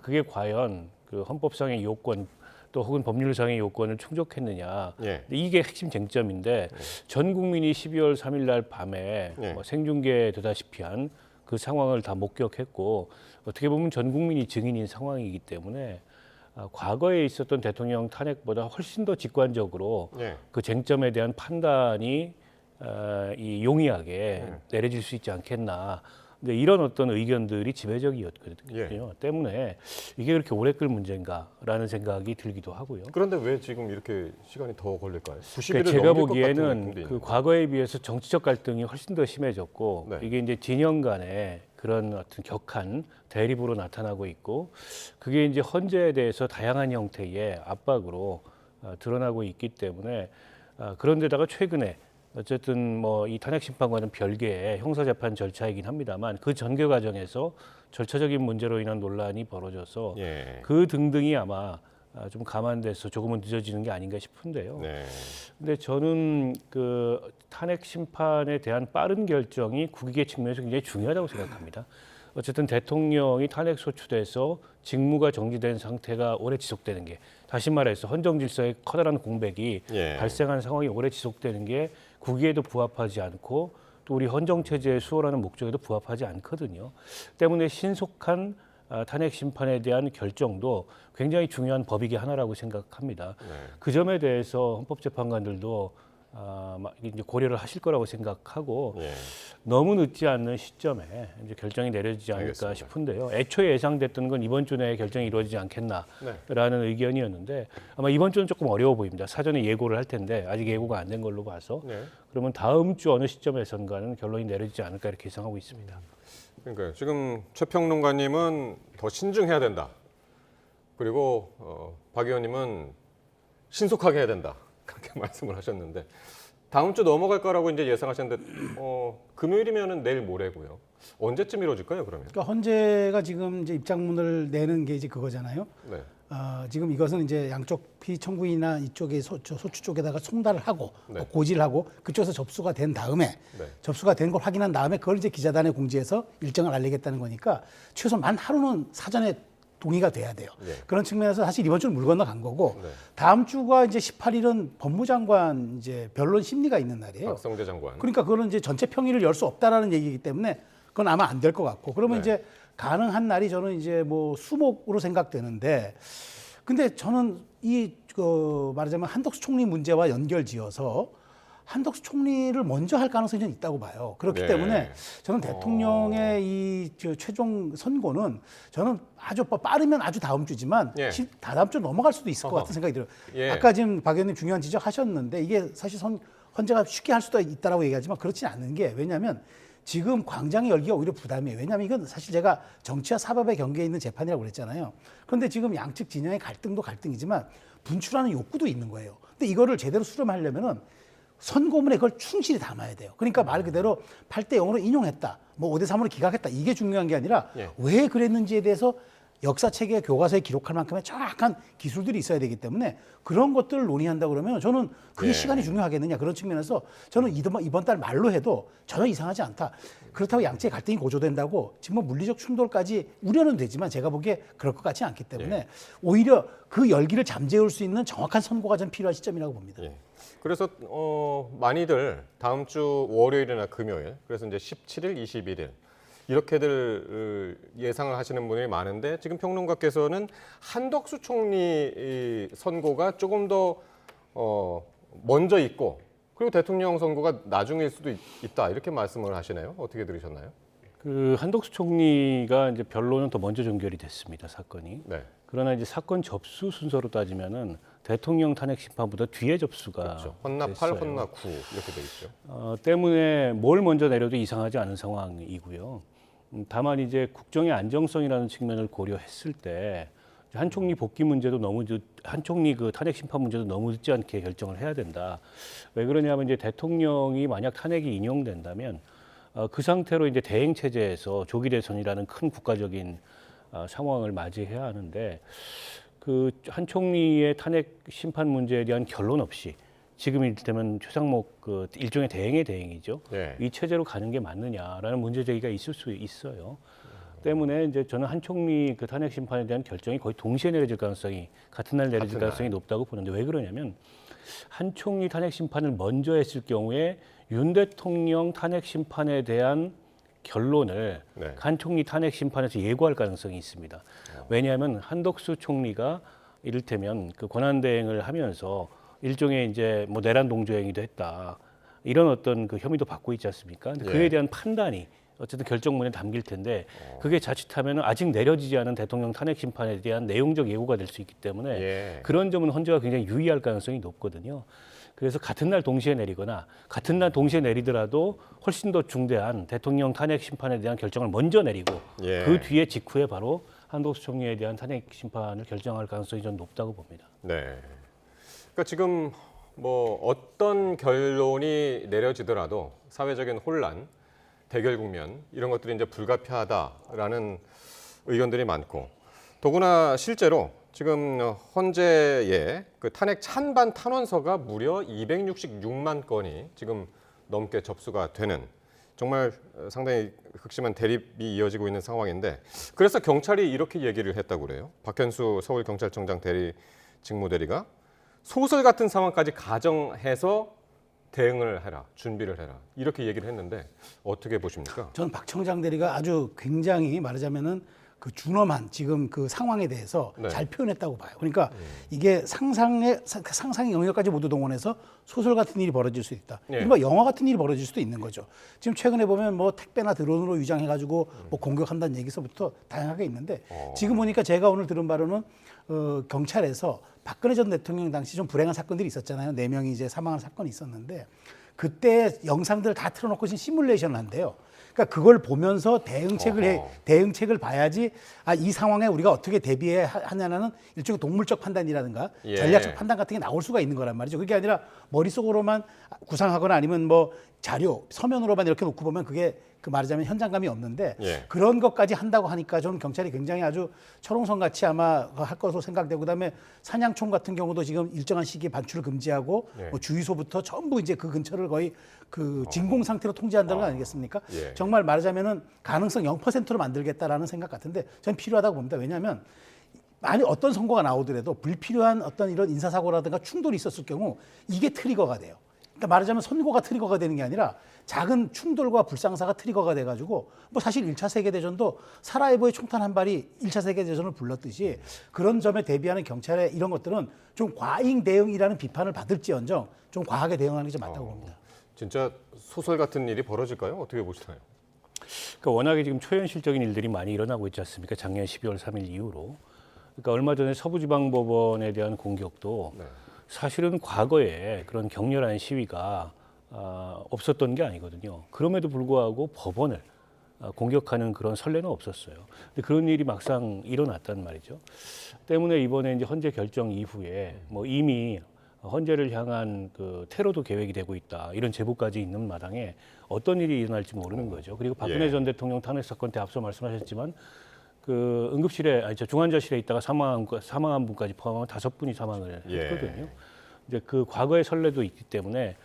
그게 과연 헌법상의 요건 또 혹은 법률상의 요건을 충족했느냐. 이게 핵심 쟁점인데 전 국민이 12월 3일 날 밤에 생중계되다시피 한 그 상황을 다 목격했고 어떻게 보면 전 국민이 증인인 상황이기 때문에 과거에 있었던 대통령 탄핵보다 훨씬 더 직관적으로 그 쟁점에 대한 판단이 용이하게 내려질 수 있지 않겠나. 근데 이런 어떤 의견들이 지배적이었거든요. 때문에 이게 그렇게 오래 끌 문제인가라는 생각이 들기도 하고요. 그런데 왜 지금 이렇게 시간이 더 걸릴까요? 90일을 제가 넘길 것 보기에는 같은 과거에 비해서 정치적 갈등이 훨씬 더 심해졌고 이게 이제 진영 간의 그런 어떤 격한 대립으로 나타나고 있고 그게 이제 헌재에 대해서 다양한 형태의 압박으로 드러나고 있기 때문에 그런데다가 최근에 어쨌든 뭐 이 탄핵 심판과는 별개의 형사재판 절차이긴 합니다만 그 전개 과정에서 절차적인 문제로 인한 논란이 벌어져서 그 등등이 아마 좀 감안돼서 조금은 늦어지는 게 아닌가 싶은데요. 근데 저는 탄핵 심판에 대한 빠른 결정이 국익의 측면에서 굉장히 중요하다고 생각합니다. 어쨌든 대통령이 탄핵 소추돼서 직무가 정지된 상태가 오래 지속되는 게 다시 말해서 헌정 질서의 커다란 공백이 발생한 상황이 오래 지속되는 게 국익에도 부합하지 않고 또 우리 헌정 체제의 수호라는 목적에도 부합하지 않거든요. 때문에 신속한 탄핵 심판에 대한 결정도 굉장히 중요한 법이기 하나라고 생각합니다. 그 점에 대해서 헌법재판관들도 이제 고려를 하실 거라고 생각하고 너무 늦지 않는 시점에 이제 결정이 내려지지 않을까 싶은데요. 애초에 예상됐던 건 이번 주 내에 결정이 이루어지지 않겠나라는 의견이었는데 아마 이번 주는 조금 어려워 보입니다. 사전에 예고를 할 텐데 아직 예고가 안 된 걸로 봐서 그러면 다음 주 어느 시점에선가는 결론이 내려지지 않을까 이렇게 예상하고 있습니다. 그러니까 지금 최 평론가님은 더 신중해야 된다. 그리고 박 의원님은 신속하게 해야 된다. 그렇게 말씀을 하셨는데 다음 주 넘어갈 거라고 이제 예상하셨는데 금요일이면은 내일 모레고요. 언제쯤 이루어질까요, 그러면? 그러니까 헌재가 지금 이제 입장문을 내는 게 이제 그거잖아요. 지금 이것은 이제 양쪽 피청구인이나 이쪽에 소추 쪽에다가 송달을 하고 고지를 하고 그쪽에서 접수가 된 다음에 접수가 된 걸 확인한 다음에 그걸 이제 기자단에 공지해서 일정을 알리겠다는 거니까 최소 만 하루는 사전에 동의가 돼야 돼요. 네. 그런 측면에서 사실 이번 주는 물 건너간 거고 네. 다음 주가 이제 18일은 법무장관 이제 변론 심리가 있는 날이에요. 박성재 장관. 그러니까 그거는 이제 전체 평의를 열 수 없다라는 얘기이기 때문에 그건 아마 안 될 것 같고 그러면 네. 이제 가능한 날이 저는 이제 뭐 수목으로 생각되는데 근데 저는 말하자면 한덕수 총리 문제와 연결지어서 한덕수 총리를 먼저 할 가능성이 좀 있다고 봐요. 그렇기 네. 때문에 저는 대통령의 이 최종 선고는 저는 아주 빠르면 아주 다음 주지만 예. 다다음 주 넘어갈 수도 있을 것 같은 생각이 들어요. 예. 아까 지금 박 의원님 중요한 지적하셨는데 이게 사실 헌재가 쉽게 할 수도 있다라고 얘기하지만 그렇지 않은 게 왜냐하면 지금 광장의 열기가 오히려 부담이에요. 왜냐하면 이건 사실 제가 정치와 사법의 경계에 있는 재판이라고 그랬잖아요. 그런데 지금 양측 진영의 갈등도 갈등이지만 분출하는 욕구도 있는 거예요. 근데 이거를 제대로 수렴하려면은 선고문에 그걸 충실히 담아야 돼요. 그러니까 말 그대로 8대 0으로 인용했다. 뭐 5대 3으로 기각했다. 이게 중요한 게 아니라 왜 그랬는지에 대해서 역사책의 교과서에 기록할 만큼의 정확한 기술들이 있어야 되기 때문에 그런 것들을 논의한다 그러면 저는 그게 시간이 중요하겠느냐 그런 측면에서 저는 이번 달 말로 해도 전혀 이상하지 않다. 그렇다고 양측의 갈등이 고조된다고 지금 뭐 물리적 충돌까지 우려는 되지만 제가 보기에 그럴 것 같지 않기 때문에 오히려 그 열기를 잠재울 수 있는 정확한 선고가 좀 필요한 시점이라고 봅니다. 그래서 많이들 다음 주 월요일이나 금요일 그래서 이제 17일, 21일 이렇게들 예상을 하시는 분이 많은데 지금 평론가께서는 한덕수 총리 선고가 조금 더 먼저 있고 그리고 대통령 선고가 나중일 수도 있다 이렇게 말씀을 하시네요. 어떻게 들으셨나요? 그 한덕수 총리가 이제 변론은 더 먼저 종결이 됐습니다. 사건이. 네. 그러나 이제 사건 접수 순서로 따지면은 대통령 탄핵 심판보다 뒤에 접수가 그렇죠. 헌나 8, 됐어요. 헌나 9 이렇게 돼 있죠. 때문에 뭘 먼저 내려도 이상하지 않은 상황이고요. 다만 이제 국정의 안정성이라는 측면을 고려했을 때 한 총리 복귀 문제도 한 총리 그 탄핵 심판 문제도 너무 늦지 않게 결정을 해야 된다. 왜 그러냐면 이제 대통령이 만약 탄핵이 인용된다면 그 상태로 이제 대행 체제에서 조기 대선이라는 큰 국가적인 상황을 맞이해야 하는데 그 한 총리의 탄핵 심판 문제에 대한 결론 없이 지금 이를테면 최상목 그 일종의 대행의 대행이죠. 네. 이 체제로 가는 게 맞느냐라는 문제 제기가 있을 수 있어요. 때문에 이제 저는 한 총리 그 탄핵 심판에 대한 결정이 거의 동시에 내려질 가능성이 같은 날 내려질 가능성이 높다고 보는데 왜 그러냐면 한 총리 탄핵 심판을 먼저 했을 경우에 윤 대통령 탄핵 심판에 대한 결론을 한 총리 탄핵 심판에서 예고할 가능성이 있습니다. 왜냐하면 한덕수 총리가 이를테면 그 권한대행을 하면서 일종의 이제 뭐 내란 동조행위도 했다 이런 어떤 그 혐의도 받고 있지 않습니까? 근데 그에 대한 판단이 어쨌든 결정문에 담길 텐데 그게 자칫하면 아직 내려지지 않은 대통령 탄핵 심판에 대한 내용적 예고가 될 수 있기 때문에 그런 점은 헌재가 굉장히 유의할 가능성이 높거든요. 그래서 같은 날 동시에 내리거나 같은 날 동시에 내리더라도 훨씬 더 중대한 대통령 탄핵 심판에 대한 결정을 먼저 내리고 그 뒤에 직후에 바로 한덕수 총리에 대한 탄핵 심판을 결정할 가능성이 좀 높다고 봅니다. 네. 그러니까 지금 뭐 어떤 결론이 내려지더라도 사회적인 혼란, 대결 국면 이런 것들이 이제 불가피하다라는 의견들이 많고 더구나 실제로 지금 헌재에 그 탄핵 찬반 탄원서가 무려 266만 건이 지금 넘게 접수가 되는 정말 상당히 극심한 대립이 이어지고 있는 상황인데 그래서 경찰이 이렇게 얘기를 했다고 그래요. 박현수 서울경찰청장 대리 직무대리가 소설 같은 상황까지 가정해서 대응을 해라, 준비를 해라 이렇게 얘기를 했는데 어떻게 보십니까? 저는 박 청장 대리가 아주 굉장히 말하자면은 그 준엄한 지금 그 상황에 대해서 잘 표현했다고 봐요. 그러니까 이게 상상의 영역까지 모두 동원해서 소설 같은 일이 벌어질 수 있다. 이른바 영화 같은 일이 벌어질 수도 있는 거죠. 지금 최근에 보면 뭐 택배나 드론으로 위장해가지고 뭐 공격한다는 얘기서부터 다양하게 있는데 지금 보니까 제가 오늘 들은 바로는 경찰에서 박근혜 전 대통령 당시 좀 불행한 사건들이 있었잖아요. 4명이 이제 사망한 사건이 있었는데 그때 영상들 다 틀어놓고 지금 시뮬레이션을 한대요. 그러니까 그걸 보면서 대응책을 봐야지 이 상황에 우리가 어떻게 대비해 하냐는 일종의 동물적 판단이라든가 전략적 판단 같은 게 나올 수가 있는 거란 말이죠. 그게 아니라 머릿속으로만 구상하거나 아니면 뭐 자료 서면으로만 이렇게 놓고 보면 그게 그 말하자면 현장감이 없는데 그런 것까지 한다고 하니까 저는 경찰이 굉장히 아주 철옹성 같이 아마 할 것으로 생각되고 그다음에 사냥총 같은 경우도 지금 일정한 시기에 반출을 금지하고 뭐 주유소부터 전부 이제 그 근처를 거의 그 진공 상태로 통제한다는 거 아니겠습니까? 정말 말하자면은 가능성 0%로 만들겠다라는 생각 같은데 저는 필요하다고 봅니다. 왜냐하면 만약 어떤 선고가 나오더라도 불필요한 어떤 이런 인사사고라든가 충돌이 있었을 경우 이게 트리거가 돼요. 그러니까 말하자면 선고가 트리거가 되는 게 아니라 작은 충돌과 불상사가 트리거가 돼가지고 뭐 사실 1차 세계대전도 사라예보의 총탄 한 발이 1차 세계대전을 불렀듯이 그런 점에 대비하는 경찰의 이런 것들은 좀 과잉 대응이라는 비판을 받을지언정 좀 과하게 대응하는 게 좀 맞다고 봅니다. 진짜 소설 같은 일이 벌어질까요? 어떻게 보시나요? 그러니까 워낙에 지금 초현실적인 일들이 많이 일어나고 있지 않습니까? 작년 12월 3일 이후로. 그러니까 얼마 전에 서부지방법원에 대한 공격도 사실은 과거에 그런 격렬한 시위가 없었던 게 아니거든요. 그럼에도 불구하고 법원을 공격하는 그런 선례는 없었어요. 근데 그런 일이 막상 일어났단 말이죠. 때문에 이번에 이제 헌재 결정 이후에 뭐 이미 헌재를 향한 그 테러도 계획이 되고 있다 이런 제보까지 있는 마당에 어떤 일이 일어날지 모르는 거죠. 그리고 박근혜 전 대통령 탄핵 사건 때 앞서 말씀하셨지만 그 응급실에 중환자실에 있다가 사망한 분까지 포함하면 5분이 사망을 했거든요. 이제 그 과거의 선례도 있기 때문에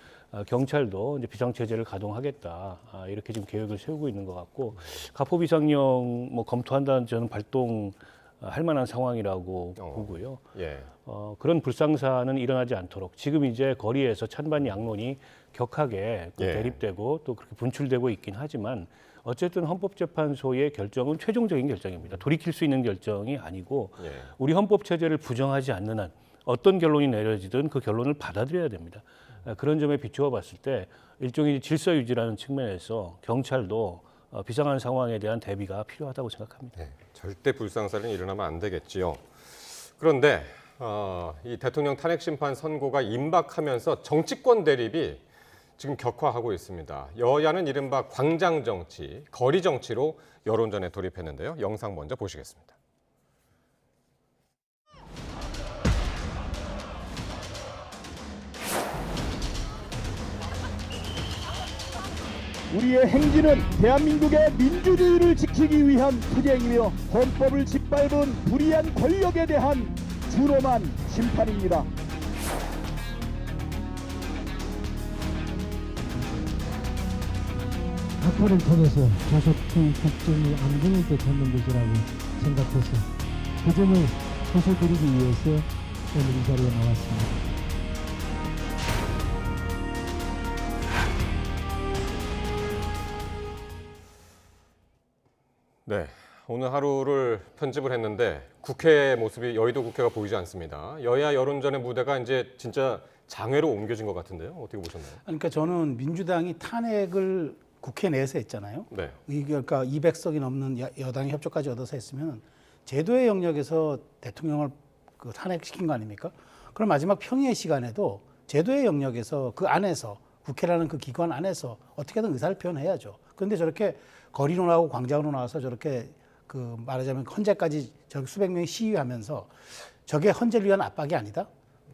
경찰도 이제 비상체제를 가동하겠다 이렇게 지금 계획을 세우고 있는 것 같고 가포 비상령 뭐 검토한다는 저는 발동할 만한 상황이라고 보고요. 그런 불상사는 일어나지 않도록 지금 이제 거리에서 찬반 양론이 격하게 대립되고 또 그렇게 분출되고 있긴 하지만 어쨌든 헌법재판소의 결정은 최종적인 결정입니다. 돌이킬 수 있는 결정이 아니고 우리 헌법 체제를 부정하지 않는 한 어떤 결론이 내려지든 그 결론을 받아들여야 됩니다. 그런 점에 비추어 봤을 때 일종의 질서 유지라는 측면에서 경찰도 비상한 상황에 대한 대비가 필요하다고 생각합니다. 절대 불상사는 일어나면 안 되겠지요. 그런데 이 대통령 탄핵 심판 선고가 임박하면서 정치권 대립이 지금 격화하고 있습니다. 여야는 이른바 광장 정치, 거리 정치로 여론전에 돌입했는데요. 영상 먼저 보시겠습니다. 우리의 행진은 대한민국의 민주주의를 지키기 위한 투쟁이며 헌법을 짓밟은 불의한 권력에 대한 준엄한 심판입니다. 학교를 통해서 조속히 국정이 안정있게 되는 것이라고 생각해서 그 점을 호소드리기 위해서 오늘 이 자리에 나왔습니다. 네, 오늘 하루를 편집을 했는데 국회 모습이 여의도 국회가 보이지 않습니다. 여야 여론전의 무대가 이제 진짜 장외로 옮겨진 것 같은데요. 어떻게 보셨나요? 그러니까 저는 민주당이 탄핵을 국회 내에서 했잖아요. 네. 그러니까 200석이 넘는 여당의 협조까지 얻어서 했으면 제도의 영역에서 대통령을 그 탄핵시킨 거 아닙니까? 그럼 마지막 평의의 시간에도 제도의 영역에서 그 안에서 국회라는 그 기관 안에서 어떻게든 의사를 표현해야죠. 그런데 저렇게 거리로 나오고 광장으로 나와서 저렇게 그 말하자면 헌재까지 저렇게 수백 명이 시위하면서 저게 헌재를 위한 압박이 아니다?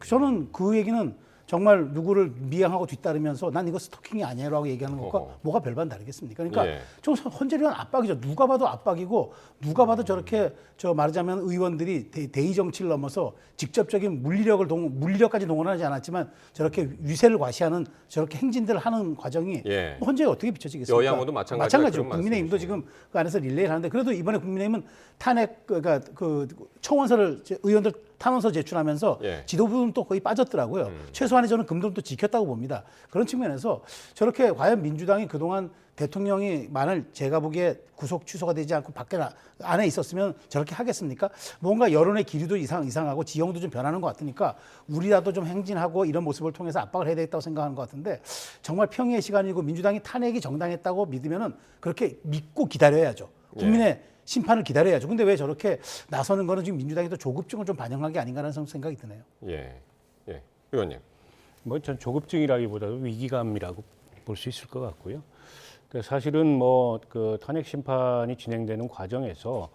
저는 그 얘기는 정말 누구를 미행하고 뒤따르면서 난 이거 스토킹이 아니라고 얘기하는 것과 뭐가 별반 다르겠습니까? 그러니까 좀 헌재를 위한 압박이죠. 누가 봐도 압박이고 누가 봐도 저렇게 저 말하자면 의원들이 대의 정치를 넘어서 직접적인 물리력까지 동원하지 않았지만 저렇게 위세를 과시하는 저렇게 행진들을 하는 과정이 헌재에 어떻게 비춰지겠습니까? 여야모두 마찬가지죠. 국민의힘도 지금 그 안에서 릴레이를 하는데 그래도 이번에 국민의힘은 탄핵 그러니까 그 청원서를 의원들 탄원서 제출하면서 지도부는 또 거의 빠졌더라고요. 최소한의 저는 금도는 또 지켰다고 봅니다. 그런 측면에서 저렇게 과연 민주당이 그동안 대통령이 만일 제가 보기에 구속 취소가 되지 않고 밖에 안에 있었으면 저렇게 하겠습니까? 뭔가 여론의 기류도 이상하고 지형도 좀 변하는 것 같으니까 우리라도 좀 행진하고 이런 모습을 통해서 압박을 해야 되겠다고 생각하는 것 같은데 정말 평의의 시간이고 민주당이 탄핵이 정당했다고 믿으면은 그렇게 믿고 기다려야죠. 국민의 심판을 기다려야죠. 근데 왜 저렇게 나서는 거는 지금 민주당이 또 조급증을 좀 반영한 게 아닌가라는 생각이 드네요. 의원님. 뭐 전 조급증이라기보다도 위기감이라고 볼 수 있을 것 같고요. 사실은 뭐 그 탄핵 심판이 진행되는 과정에서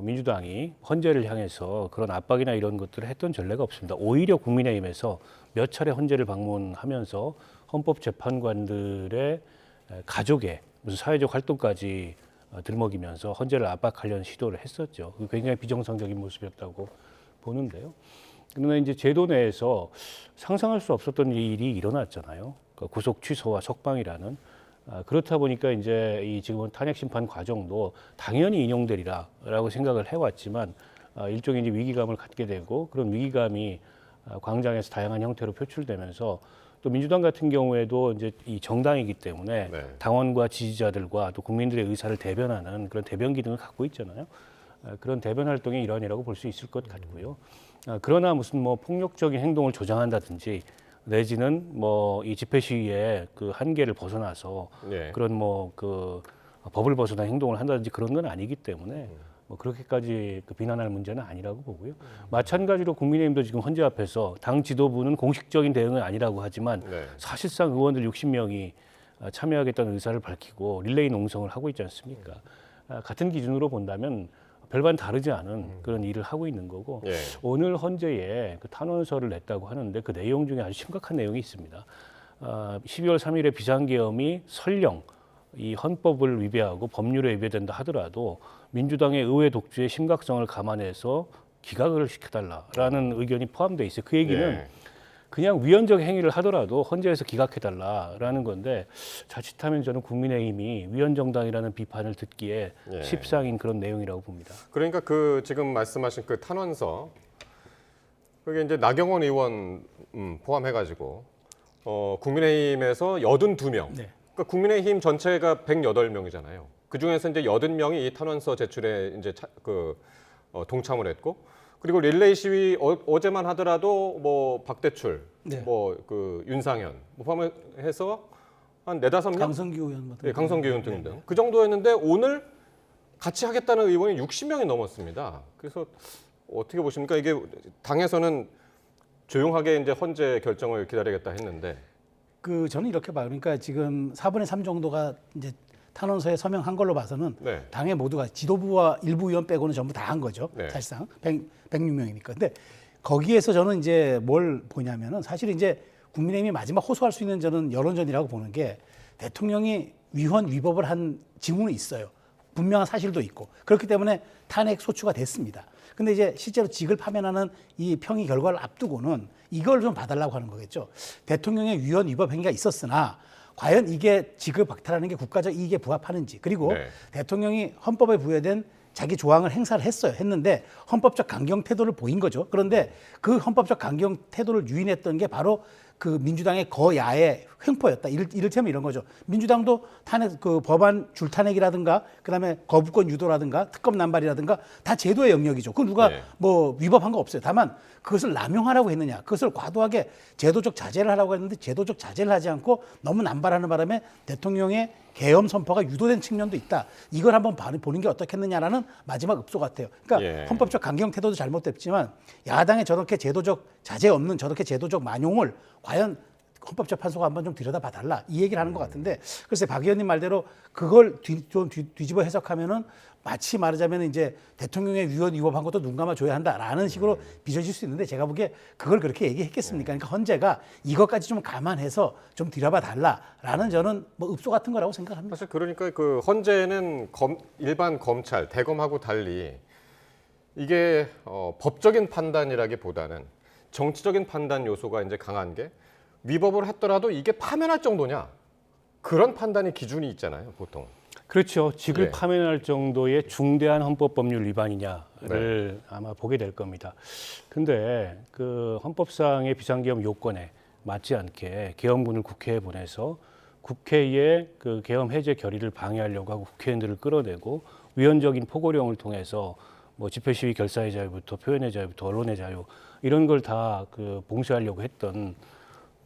민주당이 헌재를 향해서 그런 압박이나 이런 것들을 했던 전례가 없습니다. 오히려 국민의힘에서 몇 차례 헌재를 방문하면서 헌법재판관들의 가족의 무슨 사회적 활동까지 들먹이면서 헌재를 압박하려는 시도를 했었죠. 굉장히 비정상적인 모습이었다고 보는데요. 그러나 이제 제도 내에서 상상할 수 없었던 일이 일어났잖아요. 구속 취소와 석방이라는. 그렇다 보니까 이제 이 지금은 탄핵 심판 과정도 당연히 인용되리라라고 생각을 해왔지만 일종의 이제 위기감을 갖게 되고 그런 위기감이 광장에서 다양한 형태로 표출되면서 또 민주당 같은 경우에도 이제 이 정당이기 때문에 당원과 지지자들과 또 국민들의 의사를 대변하는 그런 대변 기능을 갖고 있잖아요. 그런 대변 활동의 일환이라고 볼 수 있을 것 같고요. 그러나 무슨 뭐 폭력적인 행동을 조장한다든지 내지는 뭐 이 집회 시위의 그 한계를 벗어나서 그런 뭐 그 법을 벗어난 행동을 한다든지 그런 건 아니기 때문에 뭐 그렇게까지 그 비난할 문제는 아니라고 보고요. 마찬가지로 국민의힘도 지금 헌재 앞에서 당 지도부는 공식적인 대응은 아니라고 하지만 사실상 의원들 60명이 참여하겠다는 의사를 밝히고 릴레이 농성을 하고 있지 않습니까? 같은 기준으로 본다면 별반 다르지 않은 그런 일을 하고 있는 거고 오늘 헌재에 그 탄원서를 냈다고 하는데 그 내용 중에 아주 심각한 내용이 있습니다. 12월 3일에 비상계엄이 설령 이 헌법을 위배하고 법률에 위배된다 하더라도 민주당의 의회 독주의 심각성을 감안해서 기각을 시켜달라라는 의견이 포함되어 있어요. 그 얘기는 그냥 위헌적 행위를 하더라도 헌재에서 기각해달라라는 건데 자칫하면 저는 국민의힘이 위헌정당이라는 비판을 듣기에 십상인 그런 내용이라고 봅니다. 그러니까 그 지금 말씀하신 그 탄원서 그게 이제 나경원 의원 포함해가지고 국민의힘에서 82명. 그러니까 국민의힘 전체가 108명이잖아요. 그 중에서 이제 80명이 이 탄원서 제출에 이제 동참을 했고. 그리고 릴레이 시위 어제만 하더라도 뭐 박대출, 뭐 그 윤상현 뭐 포함해서 한 4-5명? 강성규 의원 강성규 의원 등등. 그 정도였는데 오늘 같이 하겠다는 의원이 60명이 넘었습니다. 그래서 어떻게 보십니까? 이게 당에서는 조용하게 이제 헌재 결정을 기다리겠다 했는데 저는 이렇게 봐요. 그러니까 지금 4분의 3 정도가 이제 탄원서에 서명한 걸로 봐서는 당의 모두가 지도부와 일부 의원 빼고는 전부 다 한 거죠. 사실상 106명이니까. 근데 거기에서 저는 이제 뭘 보냐면은 사실 이제 국민의힘이 마지막 호소할 수 있는 저는 여론전이라고 보는 게 대통령이 위헌 위법을 한 징후는 있어요. 분명한 사실도 있고. 그렇기 때문에 탄핵 소추가 됐습니다. 근데 이제 실제로 직을 파면하는 이 평의 결과를 앞두고는 이걸 좀 봐달라고 하는 거겠죠. 대통령의 위헌 위법 행위가 있었으나 과연 이게 직을 박탈하는 게 국가적 이익에 부합하는지 그리고 대통령이 헌법에 부여된 자기 조항을 행사를 했는데 헌법적 강경 태도를 보인 거죠. 그런데 그 헌법적 강경 태도를 유인했던 게 바로 그 민주당의 거야의 횡포였다. 이를테면 이런 거죠. 민주당도 탄핵 그 법안 줄탄핵이라든가 그다음에 거부권 유도라든가 특검 남발이라든가 다 제도의 영역이죠. 그 누가 뭐 위법한 거 없어요. 다만 그것을 남용하라고 했느냐, 그것을 과도하게 제도적 자제를 하라고 했는데 제도적 자제를 하지 않고 너무 남발하는 바람에 대통령의 계엄 선포가 유도된 측면도 있다. 이걸 한번 보는 게 어떻겠느냐라는 마지막 읍소 같아요. 그러니까 헌법적 강경 태도도 잘못됐지만 야당의 저렇게 제도적 자제 없는 저렇게 제도적 만용을 과연 헌법재판소가 한번 좀 들여다봐달라 이 얘기를 하는 것 같은데 글쎄 박 의원님 말대로 그걸 좀 뒤집어 해석하면은 마치 말하자면 이제 대통령의 위헌 위법한 것도 눈 감아줘야 한다라는 식으로 빚어질 수 있는데 제가 보기에 그걸 그렇게 얘기했겠습니까? 그러니까 헌재가 이것까지 좀 감안해서 좀 들여봐 달라라는 저는 뭐 읍소 같은 거라고 생각합니다. 사실 그러니까 그 헌재는 일반 검찰 대검하고 달리 이게 법적인 판단이라기보다는 정치적인 판단 요소가 이제 강한 게 위법을 했더라도 이게 파면할 정도냐 그런 판단이 기준이 있잖아요, 보통. 그렇죠. 직을 파면할 정도의 중대한 헌법법률 위반이냐를 아마 보게 될 겁니다. 근데 그 헌법상의 비상계엄 요건에 맞지 않게 계엄군을 국회에 보내서 국회의 그 계엄 해제 결의를 방해하려고 하고 국회의원들을 끌어내고 위헌적인 포고령을 통해서 뭐 집회 시위 결사의 자유부터 표현의 자유부터 언론의 자유 이런 걸 다 그 봉쇄하려고 했던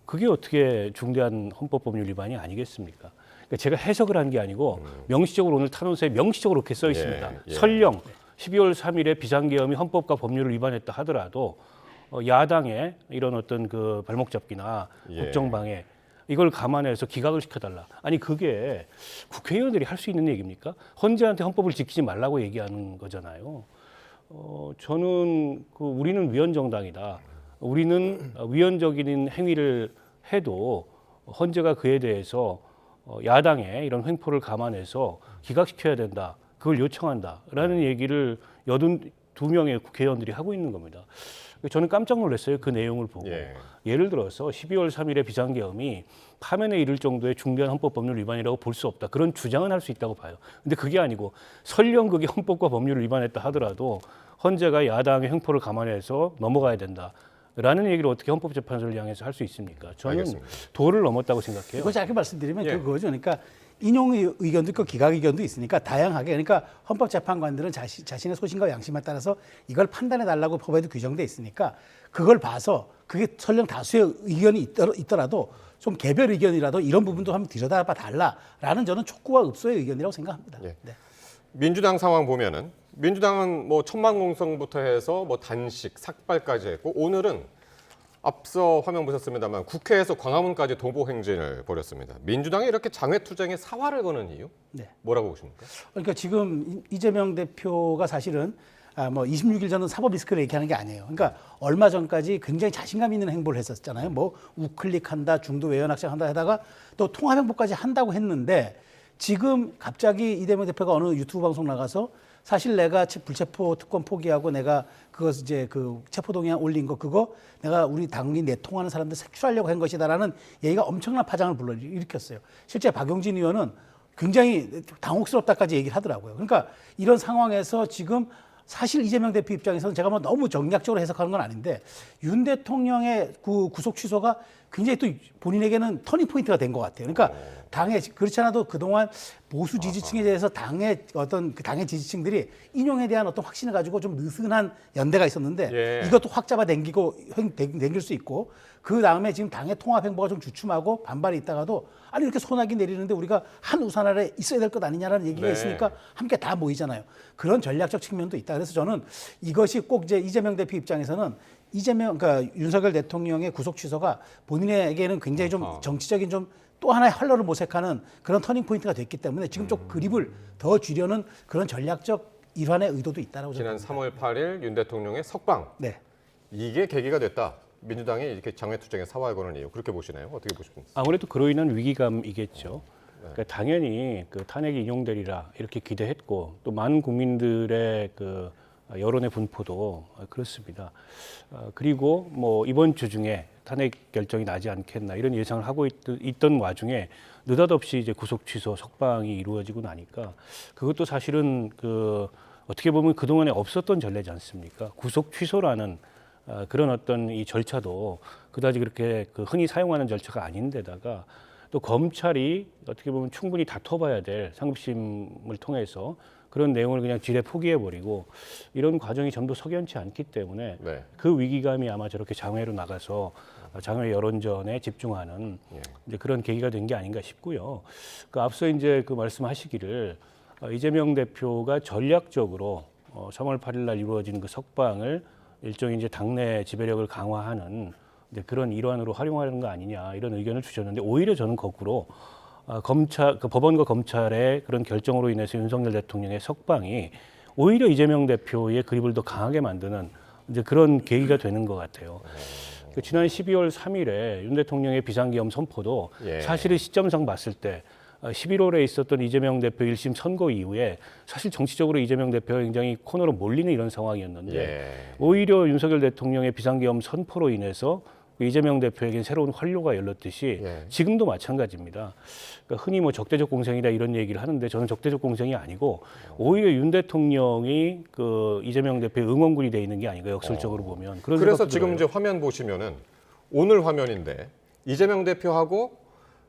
그게 어떻게 중대한 헌법법률 위반이 아니겠습니까? 그러니까 제가 해석을 한 게 아니고 명시적으로 오늘 탄원서에 명시적으로 그렇게 써 있습니다. 설령 12월 3일에 비상계엄이 헌법과 법률을 위반했다 하더라도 야당의 이런 어떤 그 발목 잡기나 국정방해 이걸 감안해서 기각을 시켜달라. 아니 그게 국회의원들이 할 수 있는 얘기입니까? 헌재한테 헌법을 지키지 말라고 얘기하는 거잖아요. 저는 우리는 위헌정당이다. 우리는 위헌적인 행위를 해도 헌재가 그에 대해서 야당의 이런 횡포를 감안해서 기각시켜야 된다. 그걸 요청한다라는 얘기를 82 2명의 국회의원들이 하고 있는 겁니다. 저는 깜짝 놀랐어요. 그 내용을 보고. 예를 들어서 12월 3일에 비상계엄이 파면에 이를 정도의 중대한 헌법 법률 위반이라고 볼 수 없다. 그런 주장은 할 수 있다고 봐요. 근데 그게 아니고 설령 그게 헌법과 법률을 위반했다 하더라도 헌재가 야당의 횡포를 감안해서 넘어가야 된다. 라는 얘기를 어떻게 헌법재판소를 향해서 할 수 있습니까? 저는 알겠습니다. 도를 넘었다고 생각해요. 이거 짧게 말씀드리면 그거죠. 그러니까 인용 의견도 있고 기각 의견도 있으니까 다양하게, 그러니까 헌법재판관들은 자신의 소신과 양심에 따라서 이걸 판단해 달라고 법에도 규정돼 있으니까 그걸 봐서 그게 설령 다수의 의견이 있더라도 좀 개별 의견이라도 이런 부분도 한번 들여다봐 달라라는 저는 촉구와 읍소의 의견이라고 생각합니다. 네. 민주당 상황 보면은 민주당은 뭐 천만공성부터 해서 뭐 단식, 삭발까지 했고 오늘은 앞서 화면 보셨습니다만 국회에서 광화문까지 도보 행진을 벌였습니다. 민주당이 이렇게 장외투쟁에 사활을 거는 이유? 뭐라고 보십니까? 그러니까 지금 이재명 대표가 사실은 뭐 26일 전은 사법 리스크를 얘기하는 게 아니에요. 그러니까 얼마 전까지 굉장히 자신감 있는 행보를 했었잖아요. 뭐 우클릭한다, 중도 외연 확장한다 하다가 또 통합행보까지 한다고 했는데 지금 갑자기 이재명 대표가 어느 유튜브 방송 나가서 사실 내가 불체포 특권 포기하고 내가 그것 이제 그 체포동의안 올린 거 그거 내가 우리 당이 내통하는 사람들 색출하려고 한 것이다라는 얘기가 엄청난 파장을 불러일으켰어요. 실제 박용진 의원은 굉장히 당혹스럽다까지 얘기를 하더라고요. 그러니까 이런 상황에서 지금 사실 이재명 대표 입장에서는 제가 뭐 너무 정략적으로 해석하는 건 아닌데 윤 대통령의 그 구속 취소가 굉장히 또 본인에게는 터닝 포인트가 된 것 같아요. 그러니까 당에 그렇지 않아도 그동안 보수 지지층에 대해서 당의 어떤 그 당의 지지층들이 인용에 대한 어떤 확신을 가지고 좀 느슨한 연대가 있었는데 이것도 확 잡아 당길 수 있고 그 다음에 지금 당의 통합 행보가 좀 주춤하고 반발이 있다가도 아니 이렇게 소나기 내리는데 우리가 한 우산 아래 있어야 될 것 아니냐라는 얘기가 있으니까 함께 다 모이잖아요. 그런 전략적 측면도 있다. 그래서 저는 이것이 꼭 이제 이재명 대표 입장에서는 그러니까 윤석열 대통령의 구속 취소가 본인에게는 굉장히 좀 정치적인 좀 또 하나의 활로를 모색하는 그런 터닝 포인트가 됐기 때문에 지금 좀 그립을 더 쥐려는 그런 전략적 일환의 의도도 있다라고 지난 3월 8일 윤 대통령의 석방. 이게 계기가 됐다. 민주당이 이렇게 장외투쟁에 사활 거는 이유 그렇게 보시나요? 어떻게 보십니까? 아무래도 그로 인한 위기감이겠죠. 그러니까 당연히 그 탄핵이 인용되리라 이렇게 기대했고 또 많은 국민들의 그 여론의 분포도 그렇습니다. 그리고 뭐 이번 주 중에 탄핵 결정이 나지 않겠나 이런 예상을 하고 있던 와중에 느닷없이 이제 구속 취소 석방이 이루어지고 나니까 그것도 사실은 그 어떻게 보면 그동안에 없었던 전례지 않습니까? 구속 취소라는 그런 어떤 이 절차도 그다지 그렇게 그 흔히 사용하는 절차가 아닌데다가 또 검찰이 어떻게 보면 충분히 다퉈봐야 될 상급심을 통해서 그런 내용을 그냥 지레 포기해버리고 이런 과정이 전부 석연치 않기 때문에 그 위기감이 아마 저렇게 장외로 나가서 장외 여론전에 집중하는 이제 그런 계기가 된 게 아닌가 싶고요. 그 앞서 이제 그 말씀하시기를 이재명 대표가 전략적으로 3월 8일 날 이루어진 그 석방을 일종의 이제 당내 지배력을 강화하는 이제 그런 일환으로 활용하는 거 아니냐 이런 의견을 주셨는데 오히려 저는 거꾸로 그 법원과 검찰의 그런 결정으로 인해서 윤석열 대통령의 석방이 오히려 이재명 대표의 그립을 더 강하게 만드는 이제 그런 계기가 되는 것 같아요. 지난 12월 3일에 윤 대통령의 비상계엄 선포도 사실은 시점상 봤을 때 11월에 있었던 이재명 대표 1심 선고 이후에 사실 정치적으로 이재명 대표가 굉장히 코너로 몰리는 이런 상황이었는데 오히려 윤석열 대통령의 비상계엄 선포로 인해서 이재명 대표에겐 새로운 활로가 열렸듯이 지금도 마찬가지입니다. 그러니까 흔히 뭐 적대적 공생이다 이런 얘기를 하는데 저는 적대적 공생이 아니고 오히려 윤 대통령이 그 이재명 대표의 응원군이 돼 있는 게 아닌가 역설적으로 보면. 그래서 지금 이제 화면 보시면은 오늘 화면인데 이재명 대표하고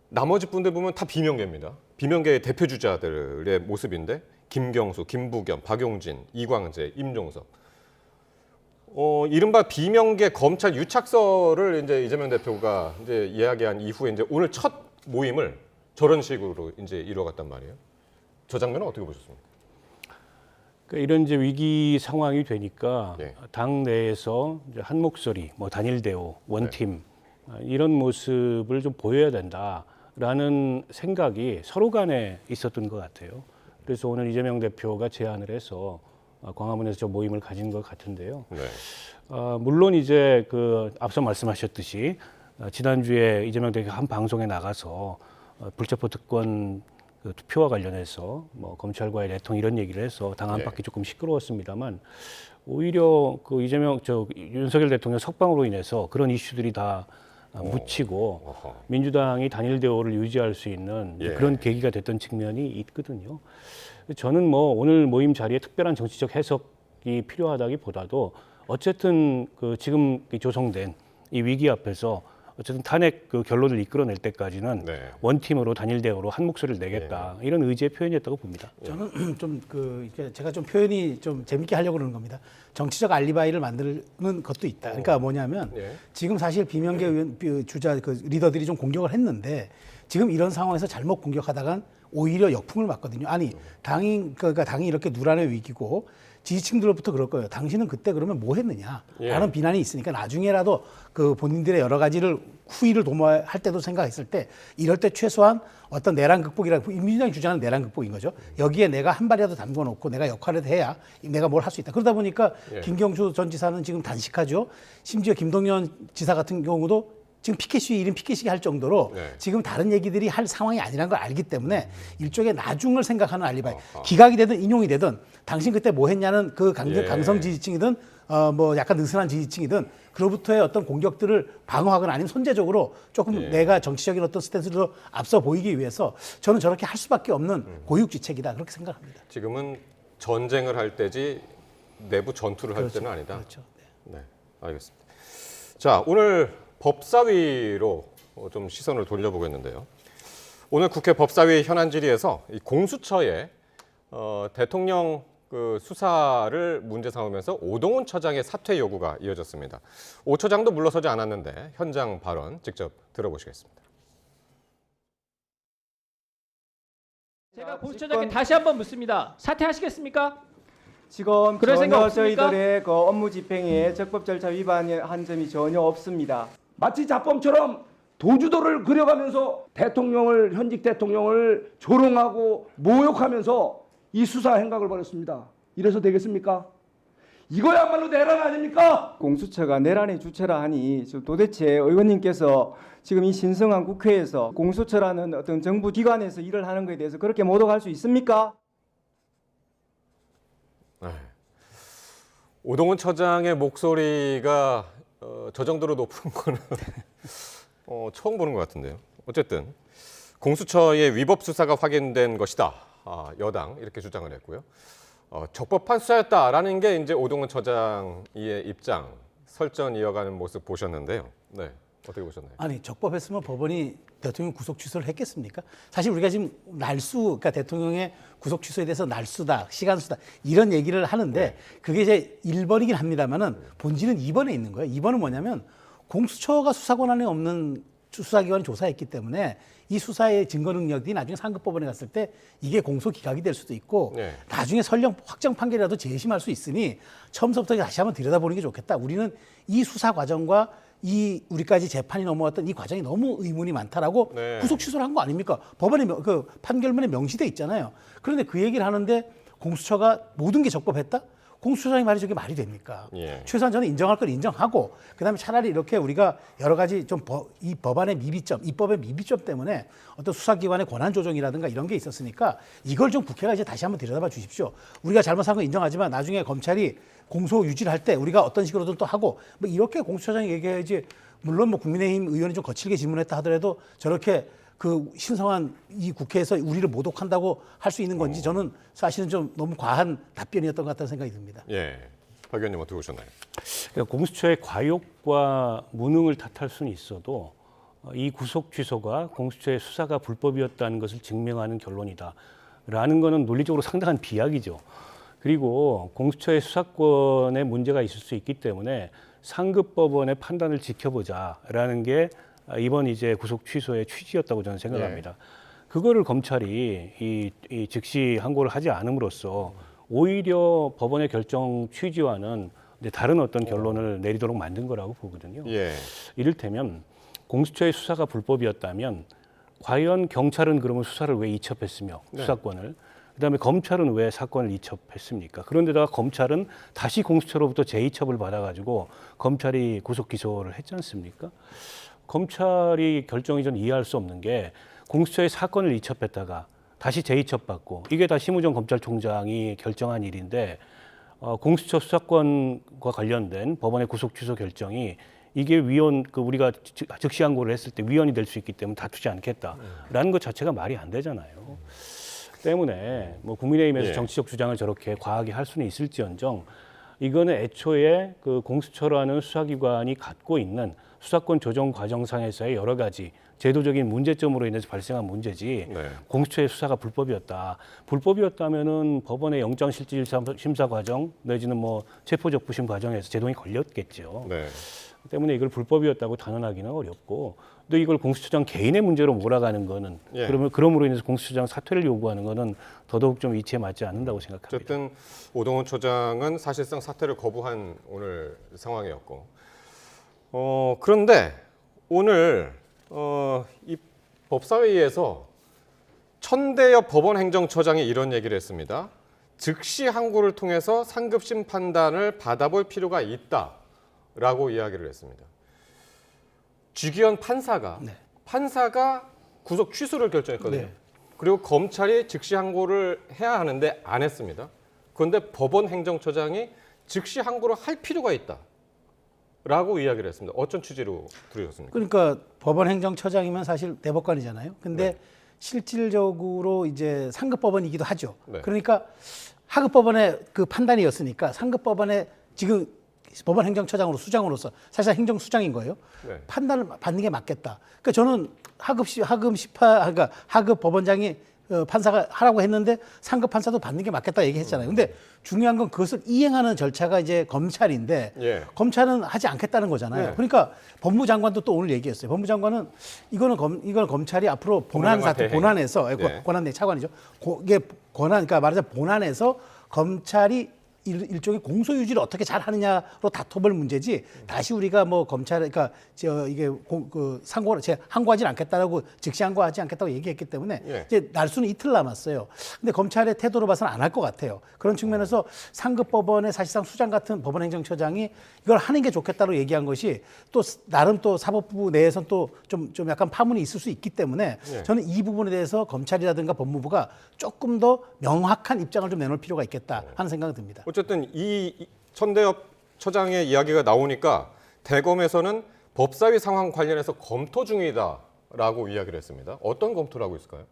나머지 분들 보면 다 비명계입니다. 비명계의 대표 주자들의 모습인데 김경수, 김부겸, 박용진, 이광재, 임종석. 이른바 비명계 검찰 유착설을 이제 이재명 대표가 이제 이야기한 이후에 이제 오늘 첫 모임을 저런 식으로 이제 이루어갔단 말이에요. 저 장면은 어떻게 보셨습니까? 그러니까 이런 이제 위기 상황이 되니까 당 내에서 이제 한 목소리, 뭐 단일 대우, 원팀 이런 모습을 좀 보여야 된다라는 생각이 서로 간에 있었던 것 같아요. 그래서 오늘 이재명 대표가 제안을 해서 광화문에서 저 모임을 가진 것 같은데요. 물론 이제 그 앞서 말씀하셨듯이 지난주에 이재명 대표가 한 방송에 나가서 불체포 특권 그 투표와 관련해서 뭐 검찰과의 내통 이런 얘기를 해서 당 안팎이 조금 시끄러웠습니다만 오히려 그 윤석열 대통령 석방으로 인해서 그런 이슈들이 다 묻히고 민주당이 단일 대우를 유지할 수 있는 그런 계기가 됐던 측면이 있거든요. 저는 뭐 오늘 모임 자리에 특별한 정치적 해석이 필요하다기보다도 어쨌든 그 지금 조성된 이 위기 앞에서 어쨌든 탄핵 그 결론을 이끌어낼 때까지는 원팀으로 단일 대우로 한 목소리를 내겠다 이런 의지의 표현이었다고 봅니다. 저는 좀 제가 좀 표현이 좀 재밌게 하려고 그러는 겁니다. 정치적 알리바이를 만드는 것도 있다. 그러니까 뭐냐면 지금 사실 비명계 의원 주자 그 리더들이 좀 공격을 했는데 지금 이런 상황에서 잘못 공격하다간 오히려 역풍을 맞거든요. 아니 그러니까 당이 이렇게 누란의 위기고 지지층들로부터 그럴 거예요. 당신은 그때 그러면 뭐 했느냐? 라는 비난이 있으니까 나중에라도 그 본인들의 여러 가지를 후위를 도모할 때도 생각했을 때 이럴 때 최소한 어떤 내란 극복이라고 민주당이 주장하는 내란 극복인 거죠. 여기에 내가 한 발이라도 담궈 놓고 내가 역할을 해야 내가 뭘 할 수 있다. 그러다 보니까 김경수 전 지사는 지금 단식하죠. 심지어 김동연 지사 같은 경우도 지금 피켓이 1인 피켓이 할 정도로 지금 다른 얘기들이 할 상황이 아니라는 걸 알기 때문에 일종의 나중을 생각하는 알리바이. 기각이 되든 인용이 되든 당신 그때 뭐 했냐는 그 강성 지지층이든 뭐 약간 느슨한 지지층이든 그로부터의 어떤 공격들을 방어하거나 아니면 선제적으로 조금 내가 정치적인 어떤 스탠스를 앞서 보이기 위해서 저는 저렇게 할 수밖에 없는 고육지책이다 그렇게 생각합니다. 지금은 전쟁을 할 때지 내부 전투를 할 때는 아니다. 그렇죠. 네, 알겠습니다. 자, 오늘 법사위로 좀 시선을 돌려보겠는데요. 오늘 국회 법사위 현안 질의에서 이 공수처에 대통령 그 수사를 문제 삼으면서 오동훈 처장의 사퇴 요구가 이어졌습니다. 오 처장도 물러서지 않았는데 현장 발언 직접 들어보시겠습니다. 제가 공수처장께 다시 한번 묻습니다. 사퇴하시겠습니까? 지금 그럴 생각 전혀 없습니까? 저희들의 그 업무 집행에 적법 절차 위반한 점이 전혀 없습니다. 마치 자범처럼 도주도를 그려가면서 현직 대통령을 조롱하고 모욕하면서 이 수사 행각을 벌였습니다. 이래서 되겠습니까? 이거야말로 내란 아닙니까? 공수처가 내란의 주체라 하니 도대체 의원님께서 지금 이 신성한 국회에서 공수처라는 어떤 정부 기관에서 일을 하는 것에 대해서 그렇게 모독할 수 있습니까? 네. 오동훈 처장의 목소리가 저 정도로 높은 거는 처음 보는 것 같은데요. 어쨌든 공수처의 위법 수사가 확인된 것이다. 여당 이렇게 주장을 했고요. 적법한 수사였다라는 게 이제 오동훈 처장의 입장 설전 이어가는 모습 보셨는데요. 네, 어떻게 보셨나요? 아니 적법했으면 법원이 대통령 구속 취소를 했겠습니까? 사실 우리가 지금 그러니까 대통령의 구속 취소에 대해서 날수다, 시간수다 이런 얘기를 하는데 그게 이제 1번이긴 합니다만은 본질은 2번에 있는 거예요. 2번은 뭐냐면 공수처가 수사 권한이 없는 수사기관이 조사했기 때문에 이 수사의 증거 능력이 나중에 상급법원에 갔을 때 이게 공소 기각이 될 수도 있고 나중에 설령 확정 판결이라도 재심할 수 있으니 처음부터 다시 한번 들여다보는 게 좋겠다. 우리는 이 수사 과정과 우리까지 재판이 넘어왔던 이 과정이 너무 의문이 많다라고 구속 취소를 한 거 아닙니까? 법원의 그 판결문에 명시돼 있잖아요. 그런데 그 얘기를 하는데 공수처가 모든 게 적법했다? 공수처장이 말이 저게 말이 됩니까? 최소한 저는 인정할 걸 인정하고 그다음에 차라리 이렇게 우리가 여러 가지 좀 이 법안의 미비점, 입법의 미비점 때문에 어떤 수사기관의 권한 조정이라든가 이런 게 있었으니까 이걸 좀 국회가 이제 다시 한번 들여다봐 주십시오. 우리가 잘못한 건 인정하지만 나중에 검찰이 공소 유지를 할 때 우리가 어떤 식으로든 또 하고 뭐 이렇게 공수처장이 얘기해야지. 물론 뭐 국민의힘 의원이 좀 거칠게 질문했다 하더라도 저렇게 그 신성한 이 국회에서 우리를 모독한다고 할 수 있는 건지 저는 사실은 좀 너무 과한 답변이었던 것 같다는 생각이 듭니다. 예, 박 의원님 어떻게 보셨나요? 그러니까 공수처의 과욕과 무능을 탓할 수는 있어도 이 구속 취소가 공수처의 수사가 불법이었다는 것을 증명하는 결론이다라는 것은 논리적으로 상당한 비약이죠. 그리고 공수처의 수사권에 문제가 있을 수 있기 때문에 상급법원의 판단을 지켜보자라는 게 이번 이제 구속 취소의 취지였다고 저는 생각합니다. 그거를 검찰이 이 즉시 항고를 하지 않음으로써 오히려 법원의 결정 취지와는 다른 어떤 결론을 내리도록 만든 거라고 보거든요. 이를테면 공수처의 수사가 불법이었다면 과연 경찰은 그러면 수사를 왜 이첩했으며 수사권을 그다음에 검찰은 왜 사건을 이첩했습니까? 그런데다가 검찰은 다시 공수처로부터 재이첩을 받아가지고 검찰이 구속 기소를 했지 않습니까? 검찰이 결정이 전 이해할 수 없는 게 공수처의 사건을 이첩했다가 다시 재이첩받고 이게 다 심우정 검찰총장이 결정한 일인데 공수처 수사권과 관련된 법원의 구속 취소 결정이 이게 우리가 즉시 항고를 했을 때 위헌이 될 수 있기 때문에 다투지 않겠다라는 것 자체가 말이 안 되잖아요. 때문에 뭐 국민의힘에서 정치적 주장을 저렇게 과하게 할 수는 있을지언정 이거는 애초에 그 공수처라는 수사기관이 갖고 있는 수사권 조정 과정상에서의 여러 가지 제도적인 문제점으로 인해서 발생한 문제지 공수처의 수사가 불법이었다. 불법이었다면은 법원의 영장실질 심사 과정 내지는 뭐 체포적부심 과정에서 제동이 걸렸겠죠. 때문에 이걸 불법이었다고 단언하기는 어렵고 또 이걸 공수처장 개인의 문제로 몰아가는 거는 그러므로 인해서 공수처장 사퇴를 요구하는 거는 더더욱 좀 이치에 맞지 않는다고 생각합니다. 어쨌든 오동훈 처장은 사실상 사퇴를 거부한 오늘 상황이었고 그런데 오늘 이 법사위에서 천대엽 법원행정처장이 이런 얘기를 했습니다. 즉시 항고를 통해서 상급심 판단을 받아볼 필요가 있다라고 이야기를 했습니다. 주기현 판사가 구속 취소를 결정했거든요. 그리고 검찰이 즉시 항고를 해야 하는데 안 했습니다. 그런데 법원행정처장이 즉시 항고를 할 필요가 있다. 라고 이야기를 했습니다. 어떤 취지로 들으셨습니까? 그러니까 법원행정처장이면 사실 대법관이잖아요. 근데 실질적으로 이제 상급법원이기도 하죠. 그러니까 하급법원의 그 판단이었으니까 상급법원의 지금 법원행정처장으로 수장으로서 사실상 행정수장인 거예요. 판단을 받는 게 맞겠다. 그러니까 저는 그러니까 하급 법원장이 판사가 하라고 했는데 상급 판사도 받는 게 맞겠다 얘기했잖아요. 근데 중요한 건 그것을 이행하는 절차가 이제 검찰인데 검찰은 하지 않겠다는 거잖아요. 그러니까 법무장관도 또 오늘 얘기했어요. 법무장관은 이거는 검찰이 앞으로 본안에서 권한대행 차관이죠. 이게 그러니까 말하자면 본안에서 검찰이 일종의 공소유지를 어떻게 잘 하느냐로 다퉈볼 문제지 다시 우리가 뭐 검찰 그러니까 이게 항고하지 않겠다라고 즉시 항고하지 않겠다고 얘기했기 때문에 이제 날수는 이틀 남았어요. 근데 검찰의 태도로 봐서는 안 할 것 같아요. 그런 측면에서 상급 법원의 사실상 수장 같은 법원행정처장이 이걸 하는 게 좋겠다고 얘기한 것이 또 나름 또 사법부 내에서는 또 좀 약간 파문이 있을 수 있기 때문에 저는 이 부분에 대해서 검찰이라든가 법무부가 조금 더 명확한 입장을 좀 내놓을 필요가 있겠다 하는 생각이 듭니다. 어쨌든 이 천대엽 처장의 이야기가 나오니까 대검에서는 법사위 상황 관련해서 검토 중이다라고 이야기를 했습니다. 어떤 검토를 하고 있을까요?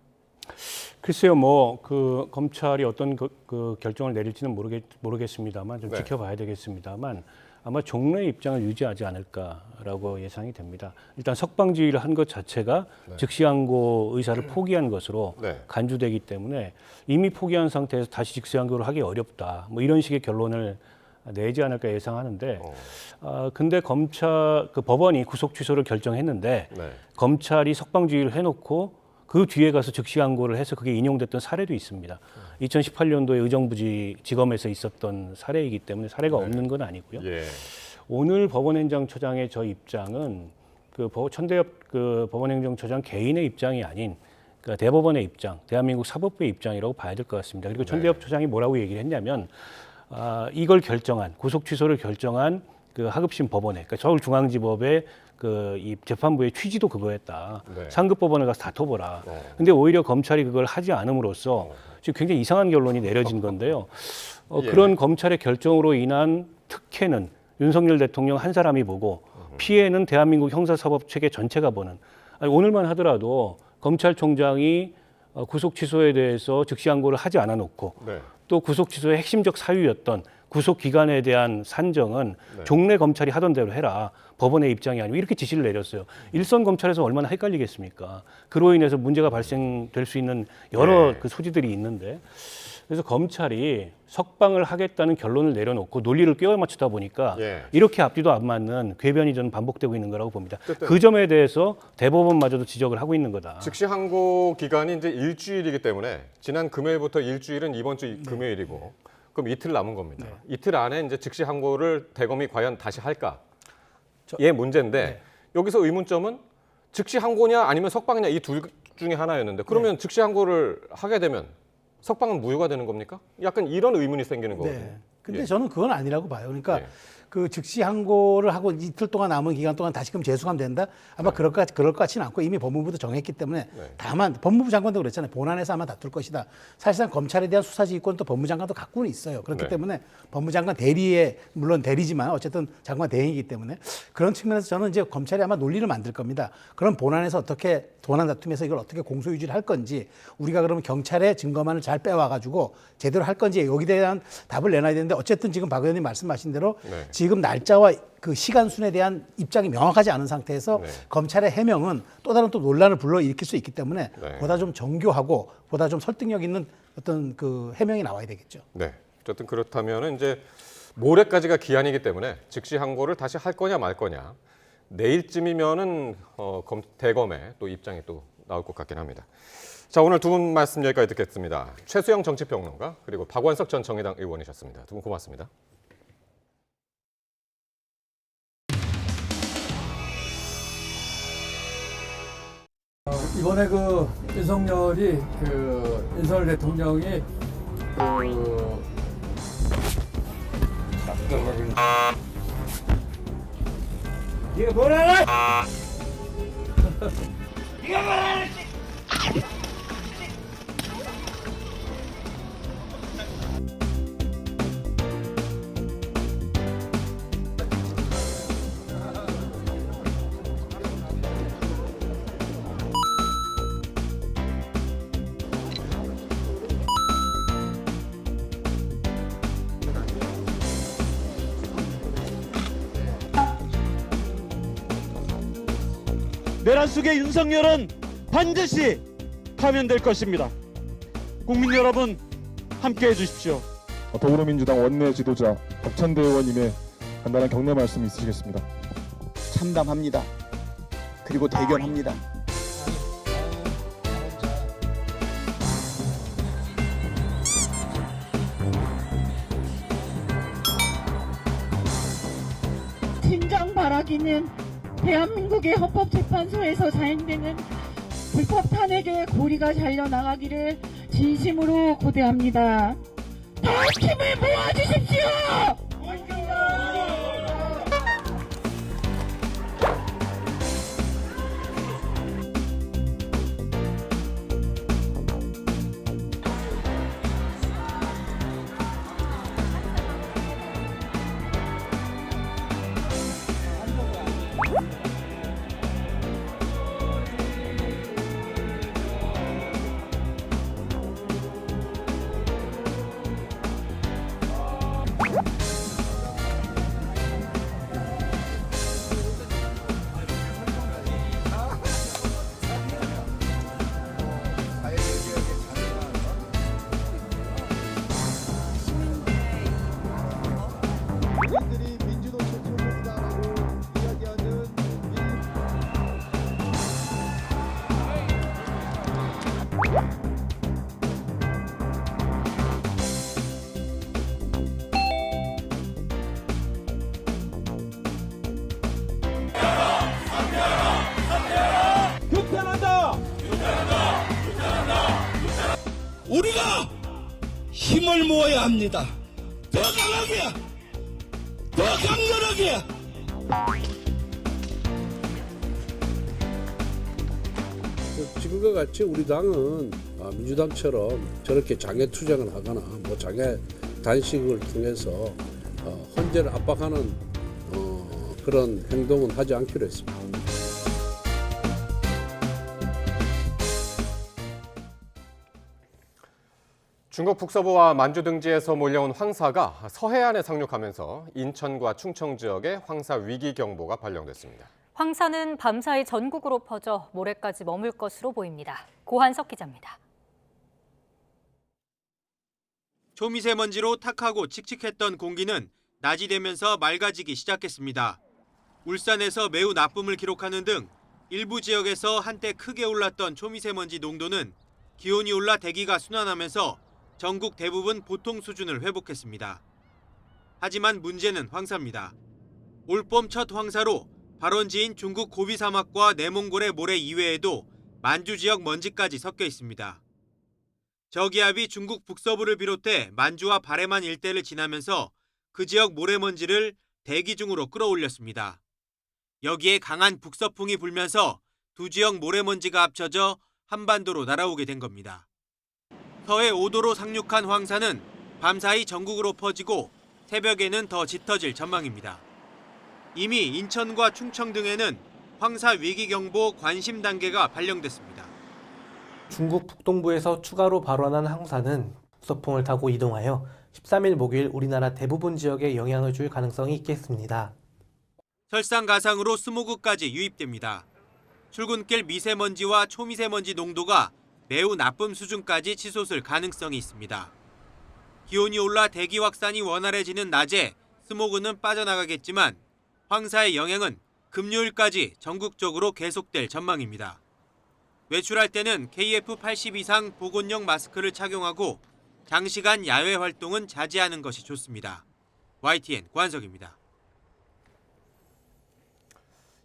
글쎄요, 뭐 그 검찰이 어떤 그 결정을 내릴지는 모르겠습니다만 좀 지켜봐야 되겠습니다만 아마 종래의 입장을 유지하지 않을까라고 예상이 됩니다. 일단 석방지휘를 한 것 자체가 즉시항고 의사를 포기한 것으로 간주되기 때문에 이미 포기한 상태에서 다시 즉시항고를 하기 어렵다. 뭐 이런 식의 결론을 내지 않을까 예상하는데, 근데 법원이 구속 취소를 결정했는데 검찰이 석방지휘를 해놓고 그 뒤에 가서 즉시항고를 해서 그게 인용됐던 사례도 있습니다. 2018년도에 의정부지검에서 있었던 사례이기 때문에 사례가 없는 건 아니고요. 오늘 법원행정처장의 저 입장은 천대엽 법원행정처장 개인의 입장이 아닌 대법원의 입장, 대한민국 사법부의 입장이라고 봐야 될 것 같습니다. 그리고 천대엽 처장이 뭐라고 얘기를 했냐면 이걸 구속 취소를 결정한 그 하급심 법원에, 그러니까 서울중앙지법의 이 재판부의 취지도 그거였다. 상급법원에 가서 다퉈보라. 근데 오히려 검찰이 그걸 하지 않음으로써 지금 굉장히 이상한 결론이 내려진 건데요. 그런 검찰의 결정으로 인한 특혜는 윤석열 대통령 한 사람이 보고 피해는 대한민국 형사사법체계 전체가 보는. 오늘만 하더라도 검찰총장이 구속 취소에 대해서 즉시항고를 하지 않아 놓고 또 구속 취소의 핵심적 사유였던 구속 기간에 대한 산정은 종래 검찰이 하던 대로 해라. 법원의 입장이 아니고 이렇게 지시를 내렸어요. 일선 검찰에서 얼마나 헷갈리겠습니까? 그로 인해서 문제가 발생될 수 있는 여러 그 소지들이 있는데 그래서 검찰이 석방을 하겠다는 결론을 내려놓고 논리를 끼워 맞추다 보니까 이렇게 앞뒤도 안 맞는 궤변이 저는 반복되고 있는 거라고 봅니다. 그 점에 대해서 대법원마저도 지적을 하고 있는 거다. 즉시 항고 기간이 이제 일주일이기 때문에 지난 금요일부터 일주일은 이번 주 금요일이고 그럼 이틀 남은 겁니다. 이틀 안에 이제 즉시 항고를 대검이 과연 다시 할까? 의 문제인데 여기서 의문점은 즉시 항고냐 아니면 석방이냐 이 둘 중에 하나였는데 그러면 즉시 항고를 하게 되면 석방은 무효가 되는 겁니까? 약간 이런 의문이 생기는 거거든요. 근데 저는 그건 아니라고 봐요. 그러니까 그 즉시 항고를 하고 이틀 동안 남은 기간 동안 다시금 재수하면 된다. 아마 그럴 것 같지는 않고 이미 법무부도 정했기 때문에 다만 법무부 장관도 그랬잖아요. 본안에서 아마 다툴 것이다. 사실상 검찰에 대한 수사지휘권은 또 법무장관도 갖고는 있어요. 그렇기 때문에 법무장관 대리에 물론 대리지만 어쨌든 장관 대행이기 때문에 그런 측면에서 저는 이제 검찰이 아마 논리를 만들 겁니다. 그럼 본안에서 어떻게 본안 다툼에서 이걸 어떻게 공소유지를 할 건지 우리가 그러면 경찰의 증거만을 잘 빼와가지고 제대로 할 건지 여기에 대한 답을 내놔야 되는데 어쨌든 지금 박 의원님 말씀하신 대로 지금 날짜와 그 시간순에 대한 입장이 명확하지 않은 상태에서 검찰의 해명은 또 다른 또 논란을 불러일으킬 수 있기 때문에 보다 좀 정교하고 보다 좀 설득력 있는 어떤 그 해명이 나와야 되겠죠. 네. 어쨌든 그렇다면 이제 모레까지가 기한이기 때문에 즉시 항고를 다시 할 거냐 말 거냐. 내일쯤이면은 대검의 또 입장이 또 나올 것 같긴 합니다. 자, 오늘 두 분 말씀 여기까지 듣겠습니다. 최수영 정치평론가 그리고 박원석 전 정의당 의원이셨습니다. 두 분 고맙습니다. 이번에 그 윤석열이 윤석열 대통령이 이거 뭐라? 이거 뭐라? 내란 속의 윤석열은 반드시 파면될 것입니다. 국민 여러분 함께해 주십시오. 더불어민주당 원내 지도자 박찬대 의원님의 간단한 격려 말씀 있으시겠습니다. 참담합니다. 그리고 대견합니다. 진정 바라기는 대한민국의 헌법재판소에서 자행되는 불법 탄핵의 고리가 잘려나가기를 진심으로 고대합니다. 다 힘을 모아주십시오! 우리가 힘을 모아야 합니다. 더 강하게, 더 강렬하게. 지금과 같이 우리 당은 민주당처럼 저렇게 장애 투쟁을 하거나 뭐 장애 단식을 통해서 헌재를 압박하는 그런 행동은 하지 않기로 했습니다. 중국 북서부와 만주 등지에서 몰려온 황사가 서해안에 상륙하면서 인천과 충청 지역에 황사 위기 경보가 발령됐습니다. 황사는 밤사이 전국으로 퍼져 모레까지 머물 것으로 보입니다. 고한석 기자입니다. 초미세먼지로 탁하고 칙칙했던 공기는 낮이 되면서 맑아지기 시작했습니다. 울산에서 매우 나쁨을 기록하는 등 일부 지역에서 한때 크게 올랐던 초미세먼지 농도는 기온이 올라 대기가 순환하면서 전국 대부분 보통 수준을 회복했습니다. 하지만 문제는 황사입니다. 올봄 첫 황사로 발원지인 중국 고비 사막과 내몽골의 모래 이외에도 만주 지역 먼지까지 섞여 있습니다. 저기압이 중국 북서부를 비롯해 만주와 바레만 일대를 지나면서 그 지역 모래먼지를 대기 중으로 끌어올렸습니다. 여기에 강한 북서풍이 불면서 두 지역 모래먼지가 합쳐져 한반도로 날아오게 된 겁니다. 서해 5도로 상륙한 황사는 밤사이 전국으로 퍼지고 새벽에는 더 짙어질 전망입니다. 이미 인천과 충청 등에는 황사 위기경보 관심 단계가 발령됐습니다. 중국 북동부에서 추가로 발원한 황사는 북서풍을 타고 이동하여 13일 목요일 우리나라 대부분 지역에 영향을 줄 가능성이 있겠습니다. 설상가상으로 스모그까지 유입됩니다. 출근길 미세먼지와 초미세먼지 농도가 매우 나쁨 수준까지 치솟을 가능성이 있습니다. 기온이 올라 대기 확산이 원활해지는 낮에 스모그는 빠져나가겠지만 황사의 영향은 금요일까지 전국적으로 계속될 전망입니다. 외출할 때는 KF80 이상 보건용 마스크를 착용하고 장시간 야외 활동은 자제하는 것이 좋습니다. YTN 관석입니다.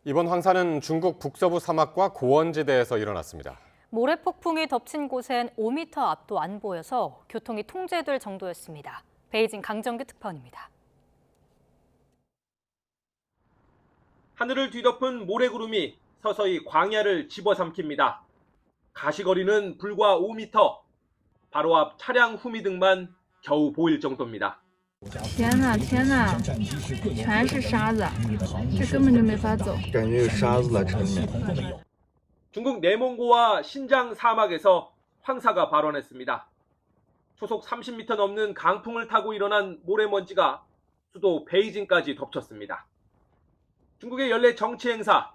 이번 황사는 중국 북서부 사막과 고원지대에서 일어났습니다. 모래폭풍이 덮친 곳엔 5m 앞도 안 보여서 교통이 통제될 정도였습니다. 베이징 강정규 특파원입니다. 하늘을 뒤덮은 모래구름이 서서히 광야를 집어삼킵니다. 가시거리는 불과 5m, 바로 앞 차량 후미등만 겨우 보일 정도입니다. 天呐天呐全是沙子这根本就没法走 感觉有沙子在前面 중국 내몽고와 신장 사막에서 황사가 발원했습니다. 초속 30m 넘는 강풍을 타고 일어난 모래먼지가 수도 베이징까지 덮쳤습니다. 중국의 연례 정치 행사,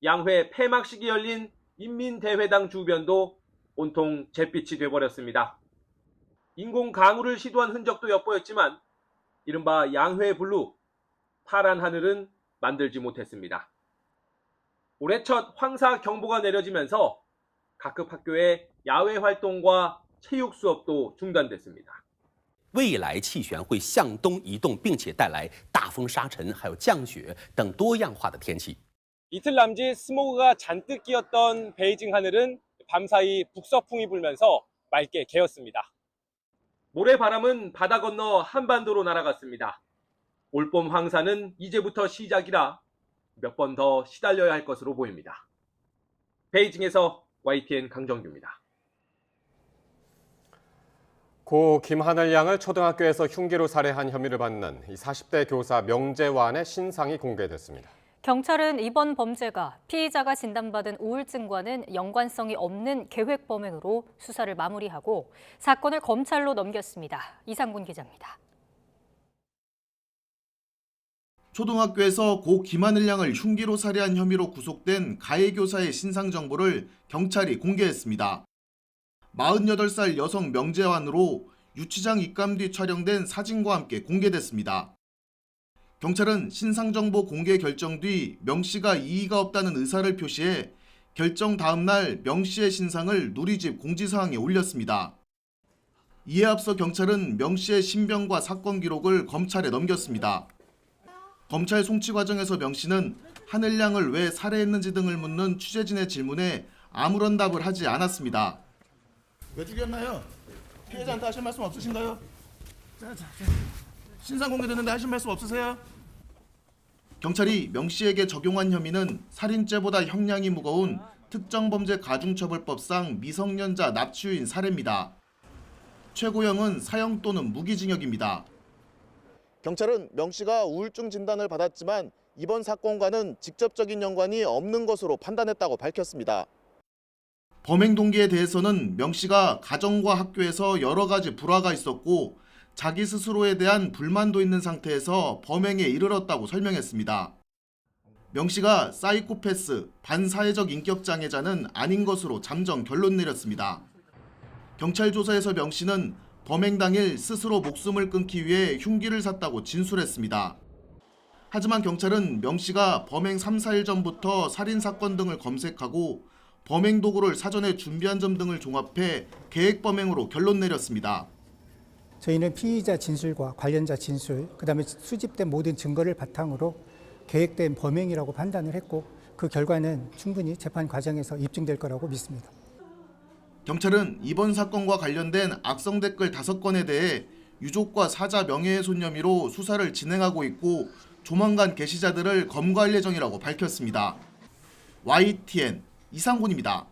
양회 폐막식이 열린 인민대회당 주변도 온통 잿빛이 돼버렸습니다. 인공 강우를 시도한 흔적도 엿보였지만 이른바 양회 블루, 파란 하늘은 만들지 못했습니다. 올해 첫 황사 경보가 내려지면서 각급 학교의 야외 활동과 체육 수업도 중단됐습니다. 未来气旋会向东移动，并且带来大风、沙尘，还有降雪等多样化的天气。 이틀 남짓 스모그가 잔뜩 끼었던 베이징 하늘은 밤사이 북서풍이 불면서 맑게 개었습니다. 모래바람은 바다 건너 한반도로 날아갔습니다. 올봄 황사는 이제부터 시작이라 몇 번 더 시달려야 할 것으로 보입니다. 베이징에서 YTN 강정규입니다. 고 김하늘 양을 초등학교에서 흉기로 살해한 혐의를 받는 40대 교사 명재환의 신상이 공개됐습니다. 경찰은 이번 범죄가 피의자가 진단받은 우울증과는 연관성이 없는 계획 범행으로 수사를 마무리하고 사건을 검찰로 넘겼습니다. 이상군 기자입니다. 초등학교에서 고 김하늘 양을 흉기로 살해한 혐의로 구속된 가해 교사의 신상 정보를 경찰이 공개했습니다. 48살 여성 명재환으로 유치장 입감 뒤 촬영된 사진과 함께 공개됐습니다. 경찰은 신상 정보 공개 결정 뒤 명 씨가 이의가 없다는 의사를 표시해 결정 다음 날 명 씨의 신상을 누리집 공지사항에 올렸습니다. 이에 앞서 경찰은 명 씨의 신병과 사건 기록을 검찰에 넘겼습니다. 검찰 송치 과정에서 명 씨는 하늘 양을 왜 살해했는지 등을 묻는 취재진의 질문에 아무런 답을 하지 않았습니다. 왜 죽였나요? 피해자한테 하실 말씀 없으신가요? 신상 공개됐는데 하실 말씀 없으세요? 경찰이 명 씨에게 적용한 혐의는 살인죄보다 형량이 무거운 특정범죄 가중처벌법상 미성년자 납치유인 살해입니다. 최고형은 사형 또는 무기징역입니다. 경찰은 명 씨가 우울증 진단을 받았지만 이번 사건과는 직접적인 연관이 없는 것으로 판단했다고 밝혔습니다. 범행 동기에 대해서는 명 씨가 가정과 학교에서 여러 가지 불화가 있었고 자기 스스로에 대한 불만도 있는 상태에서 범행에 이르렀다고 설명했습니다. 명 씨가 사이코패스, 반사회적 인격장애자는 아닌 것으로 잠정 결론 내렸습니다. 경찰 조사에서 명 씨는 범행 당일 스스로 목숨을 끊기 위해 흉기를 샀다고 진술했습니다. 하지만 경찰은 명 씨가 범행 3, 4일 전부터 살인사건 등을 검색하고 범행 도구를 사전에 준비한 점 등을 종합해 계획 범행으로 결론 내렸습니다. 저희는 피의자 진술과 관련자 진술, 그다음에 수집된 모든 증거를 바탕으로 계획된 범행이라고 판단을 했고 그 결과는 충분히 재판 과정에서 입증될 거라고 믿습니다. 경찰은 이번 사건과 관련된 악성 댓글 5건에 대해 유족과 사자 명예훼손 혐의로 수사를 진행하고 있고 조만간 게시자들을 검거할 예정이라고 밝혔습니다. YTN 이상곤입니다.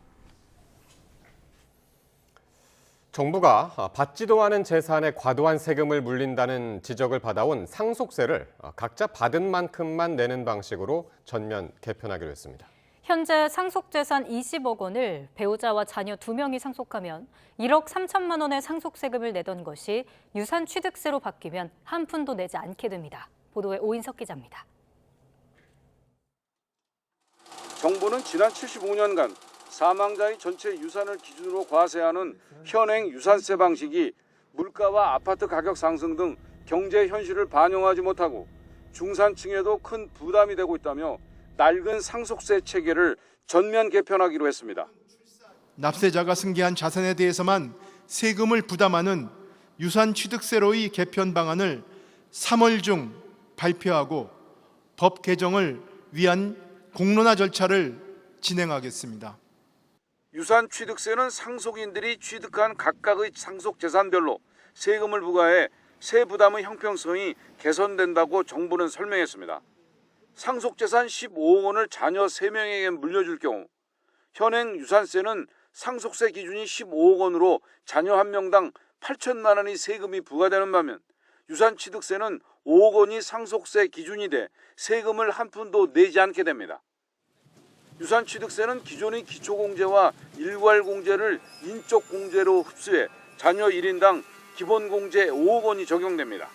정부가 받지도 않은 재산에 과도한 세금을 물린다는 지적을 받아온 상속세를 각자 받은 만큼만 내는 방식으로 전면 개편하기로 했습니다. 현재 상속재산 20억 원을 배우자와 자녀 2명이 상속하면 1억 3천만 원의 상속세금을 내던 것이 유산취득세로 바뀌면 한 푼도 내지 않게 됩니다. 보도에 오인석 기자입니다. 정부는 지난 75년간 사망자의 전체 유산을 기준으로 과세하는 현행 유산세 방식이 물가와 아파트 가격 상승 등 경제 현실을 반영하지 못하고 중산층에도 큰 부담이 되고 있다며 낡은 상속세 체계를 전면 개편하기로 했습니다. 납세자가 승계한 자산에 대해서만 세금을 부담하는 유산취득세로의 개편 방안을 3월 중 발표하고 법 개정을 위한 공론화 절차를 진행하겠습니다. 유산취득세는 상속인들이 취득한 각각의 상속재산별로 세금을 부과해 세 부담의 형평성이 개선된다고 정부는 설명했습니다. 상속재산 15억 원을 자녀 3명에게 물려줄 경우 현행 유산세는 상속세 기준이 15억 원으로 자녀 1명당 8천만 원의 세금이 부과되는 반면 유산취득세는 5억 원이 상속세 기준이 돼 세금을 한 푼도 내지 않게 됩니다. 유산취득세는 기존의 기초공제와 일괄공제를 인적공제로 흡수해 자녀 1인당 기본공제 5억 원이 적용됩니다.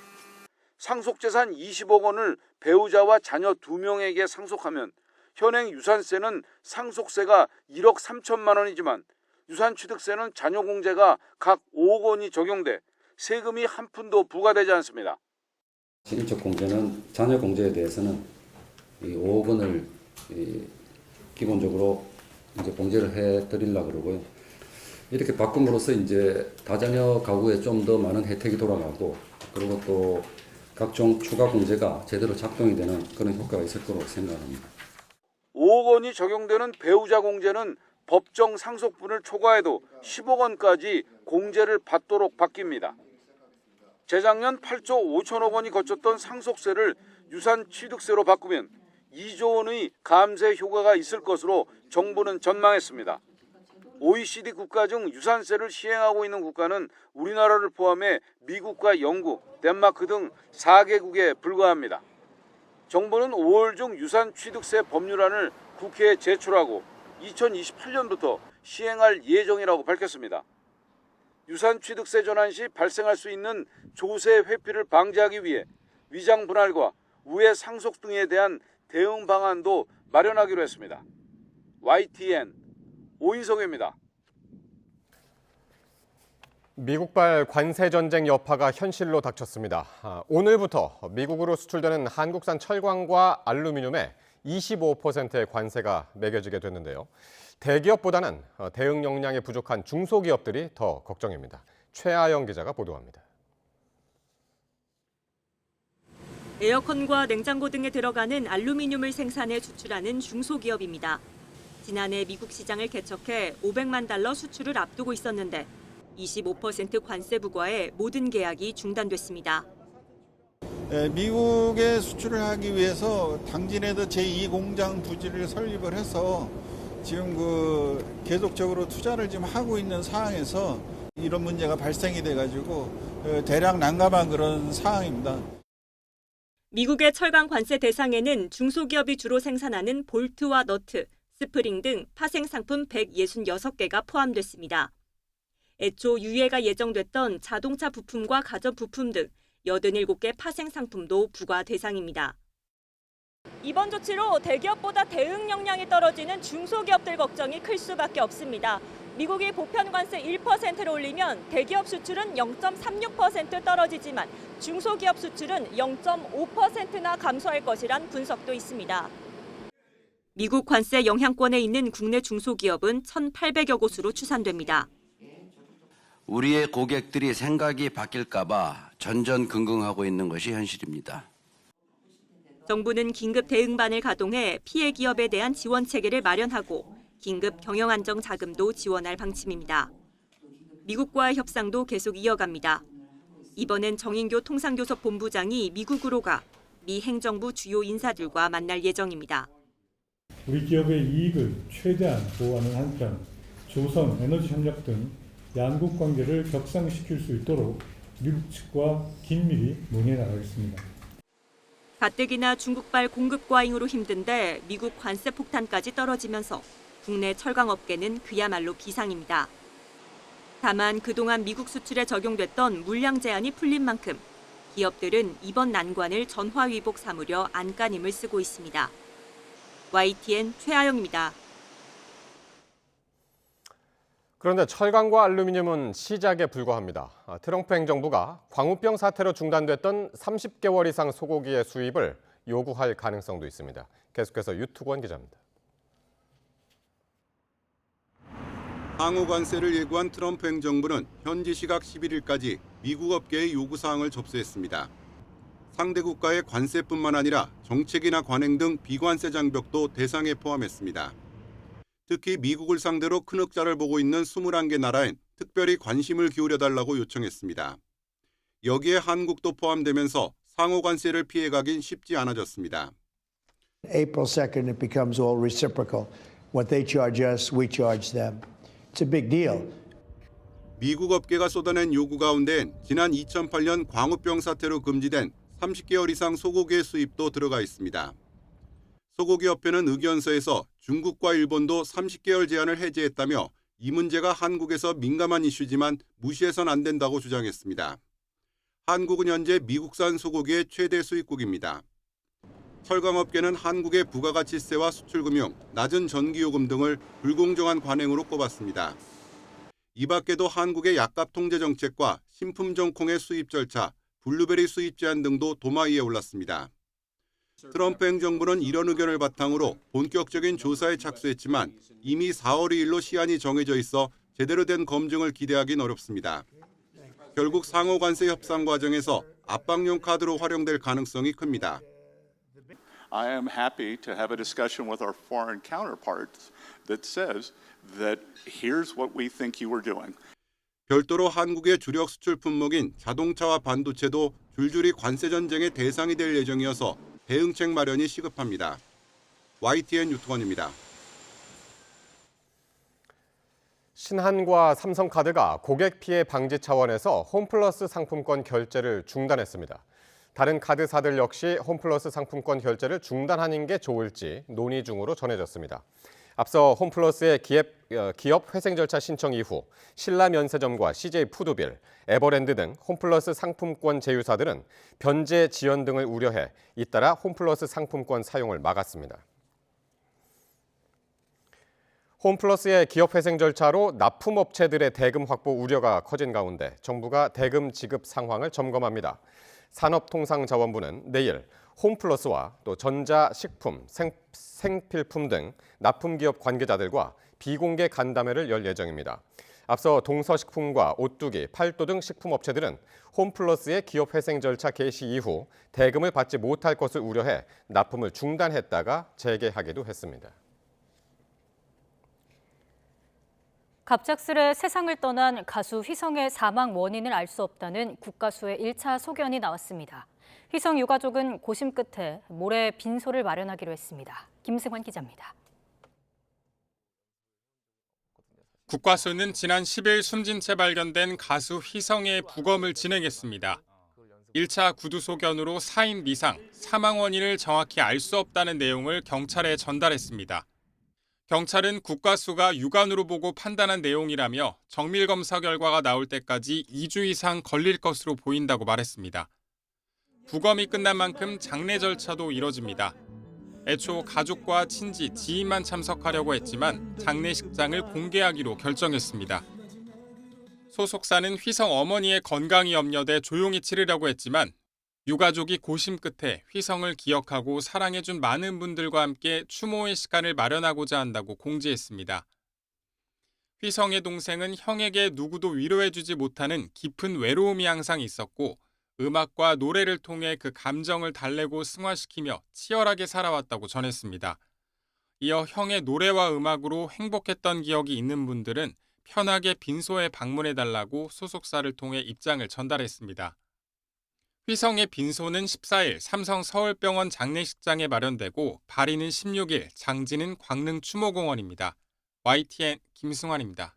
상속재산 20억 원을 배우자와 자녀 2명에게 상속하면 현행 유산세는 상속세가 1억 3천만 원이지만 유산취득세는 자녀공제가 각 5억 원이 적용돼 세금이 한 푼도 부과되지 않습니다. 인적공제는 자녀공제에 대해서는 5억 원을 기본적으로 이제 공제를 해드리려고 그러고요. 이렇게 바꿈으로써 이제 다자녀 가구에 좀 더 많은 혜택이 돌아가고 그리고 또 각종 추가 공제가 제대로 작동이 되는 그런 효과가 있을 거라고 생각합니다. 5억 원이 적용되는 배우자 공제는 법정 상속분을 초과해도 10억 원까지 공제를 받도록 바뀝니다. 재작년 8조 5천억 원이 거쳤던 상속세를 유산취득세로 바꾸면 2조 원의 감세 효과가 있을 것으로 정부는 전망했습니다. OECD 국가 중 유산세를 시행하고 있는 국가는 우리나라를 포함해 미국과 영국, 덴마크 등 4개국에 불과합니다. 정부는 5월 중 유산취득세 법률안을 국회에 제출하고 2028년부터 시행할 예정이라고 밝혔습니다. 유산취득세 전환 시 발생할 수 있는 조세 회피를 방지하기 위해 위장 분할과 우회 상속 등에 대한 대응 방안도 마련하기로 했습니다. YTN 오인석입니다. 미국발 관세 전쟁 여파가 현실로 닥쳤습니다. 오늘부터 미국으로 수출되는 한국산 철광과 알루미늄에 25%의 관세가 매겨지게 됐는데요. 대기업보다는 대응 역량이 부족한 중소기업들이 더 걱정입니다. 최아영 기자가 보도합니다. 에어컨과 냉장고 등에 들어가는 알루미늄을 생산해 수출하는 중소기업입니다. 지난해 미국 시장을 개척해 500만 달러 수출을 앞두고 있었는데 25% 관세 부과에 모든 계약이 중단됐습니다. 미국에 수출을 하기 위해서 당진에도 제2공장 부지를 설립을 해서 지금 계속적으로 투자를 지금 하고 있는 상황에서 이런 문제가 발생이 돼가지고 대략 난감한 그런 상황입니다. 미국의 철강 관세 대상에는 중소기업이 주로 생산하는 볼트와 너트, 스프링 등 파생 상품 166개가 포함됐습니다. 애초 유예가 예정됐던 자동차 부품과 가전 부품 등 87개 파생 상품도 부과 대상입니다. 이번 조치로 대기업보다 대응 역량이 떨어지는 중소기업들 걱정이 클 수밖에 없습니다. 미국이 보편 관세 1%를 올리면 대기업 수출은 0.36% 떨어지지만 중소기업 수출은 0.5%나 감소할 것이란 분석도 있습니다. 미국 관세 영향권에 있는 국내 중소기업은 1,800여 곳으로 추산됩니다. 우리의 고객들이 생각이 바뀔까 봐 전전긍긍하고 있는 것이 현실입니다. 정부는 긴급 대응반을 가동해 피해 기업에 대한 지원 체계를 마련하고 긴급 경영 안정 자금도 지원할 방침입니다. 미국과의 협상도 계속 이어갑니다. 이번엔 정인교 통상교섭 본부장이 미국으로 가 미 행정부 주요 인사들과 만날 예정입니다. 우리 기업의 이익을 최대한 보호하는 한편 조선, 에너지 협력 등 양국 관계를 격상시킬 수 있도록 미국 측과 긴밀히 논의해 나가겠습니다. 가뜩이나 중국발 공급 과잉으로 힘든데 미국 관세 폭탄까지 떨어지면서 국내 철강업계는 그야말로 비상입니다. 다만 그동안 미국 수출에 적용됐던 물량 제한이 풀린 만큼 기업들은 이번 난관을 전화위복 삼으려 안간힘을 쓰고 있습니다. YTN 최아영입니다. 그런데 철강과 알루미늄은 시작에 불과합니다. 트럼프 행정부가 광우병 사태로 중단됐던 30개월 이상 소고기의 수입을 요구할 가능성도 있습니다. 계속해서 유투권 기자입니다. 상호 관세를 예고한 트럼프 행정부는 현지 시각 11일까지 미국 업계의 요구사항을 접수했습니다. 상대 국가의 관세뿐만 아니라 정책이나 관행 등 비관세 장벽도 대상에 포함했습니다. 특히 미국을 상대로 큰 흑자를 보고 있는 21개 나라엔 특별히 관심을 기울여달라고 요청했습니다. 여기에 한국도 포함되면서 상호 관세를 피해가긴 쉽지 않아졌습니다. April 2nd, it becomes all reciprocal. What they charge us, we charge them. It's a big deal. 미국 업계가 쏟아낸 요구 가운데엔 지난 2008년 광우병 사태로 금지된 30개월 이상 소고기의 수입도 들어가 있습니다. 소고기협회는 의견서에서 중국과 일본도 30개월 제한을 해제했다며 이 문제가 한국에서 민감한 이슈지만 무시해선 안 된다고 주장했습니다. 한국은 현재 미국산 소고기의 최대 수입국입니다. 철강업계는 한국의 부가가치세와 수출금융, 낮은 전기요금 등을 불공정한 관행으로 꼽았습니다. 이 밖에도 한국의 약값 통제 정책과 신품종 콩의 수입 절차, 블루베리 수입 제한 등도 도마 위에 올랐습니다. 트럼프 행정부는 이런 의견을 바탕으로 본격적인 조사에 착수했지만 이미 4월 2일로 시한이 정해져 있어 제대로 된 검증을 기대하긴 어렵습니다. 결국 상호 관세 협상 과정에서 압박용 카드로 활용될 가능성이 큽니다. I am happy to have a discussion with our foreign counterparts that says that here's what we think you were doing. 별도로 한국의 주력 수출 품목인 자동차와 반도체도 줄줄이 관세 전쟁의 대상이 될 예정이어서 대응책 마련이 시급합니다. YTN 유투원입니다. 신한과 삼성카드가 고객 피해 방지 차원에서 홈플러스 상품권 결제를 중단했습니다. 다른 카드사들 역시 홈플러스 상품권 결제를 중단하는 게 좋을지 논의 중으로 전해졌습니다. 앞서 홈플러스의 기업 회생 절차 신청 이후 신라면세점과 CJ푸드빌, 에버랜드 등 홈플러스 상품권 제휴사들은 변제 지연 등을 우려해 잇따라 홈플러스 상품권 사용을 막았습니다. 홈플러스의 기업 회생 절차로 납품업체들의 대금 확보 우려가 커진 가운데 정부가 대금 지급 상황을 점검합니다. 산업통상자원부는 내일 홈플러스와 또 전자, 식품, 생필품 등 납품기업 관계자들과 비공개 간담회를 열 예정입니다. 앞서 동서식품과 오뚜기, 팔도 등 식품업체들은 홈플러스의 기업 회생 절차 개시 이후 대금을 받지 못할 것을 우려해 납품을 중단했다가 재개하기도 했습니다. 갑작스레 세상을 떠난 가수 휘성의 사망 원인을 알 수 없다는 국가수의 1차 소견이 나왔습니다. 휘성 유가족은 고심 끝에 모레 빈소를 마련하기로 했습니다. 김승환 기자입니다. 국가수는 지난 10일 숨진 채 발견된 가수 휘성의 부검을 진행했습니다. 1차 구두 소견으로 사인 미상, 사망 원인을 정확히 알 수 없다는 내용을 경찰에 전달했습니다. 경찰은 국가수가 유관으로 보고 판단한 내용이라며 정밀검사 결과가 나올 때까지 2주 이상 걸릴 것으로 보인다고 말했습니다. 부검이 끝난 만큼 장례 절차도 이뤄집니다. 애초 가족과 친지, 지인만 참석하려고 했지만 장례식장을 공개하기로 결정했습니다. 소속사는 휘성 어머니의 건강이 염려돼 조용히 치르려고 했지만 유가족이 고심 끝에 휘성을 기억하고 사랑해준 많은 분들과 함께 추모의 시간을 마련하고자 한다고 공지했습니다. 휘성의 동생은 형에게 누구도 위로해주지 못하는 깊은 외로움이 항상 있었고 음악과 노래를 통해 그 감정을 달래고 승화시키며 치열하게 살아왔다고 전했습니다. 이어 형의 노래와 음악으로 행복했던 기억이 있는 분들은 편하게 빈소에 방문해달라고 소속사를 통해 입장을 전달했습니다. 휘성의 빈소는 14일 삼성 서울병원 장례식장에 마련되고 발인은 16일, 장지는 광릉 추모공원입니다. YTN 김승환입니다.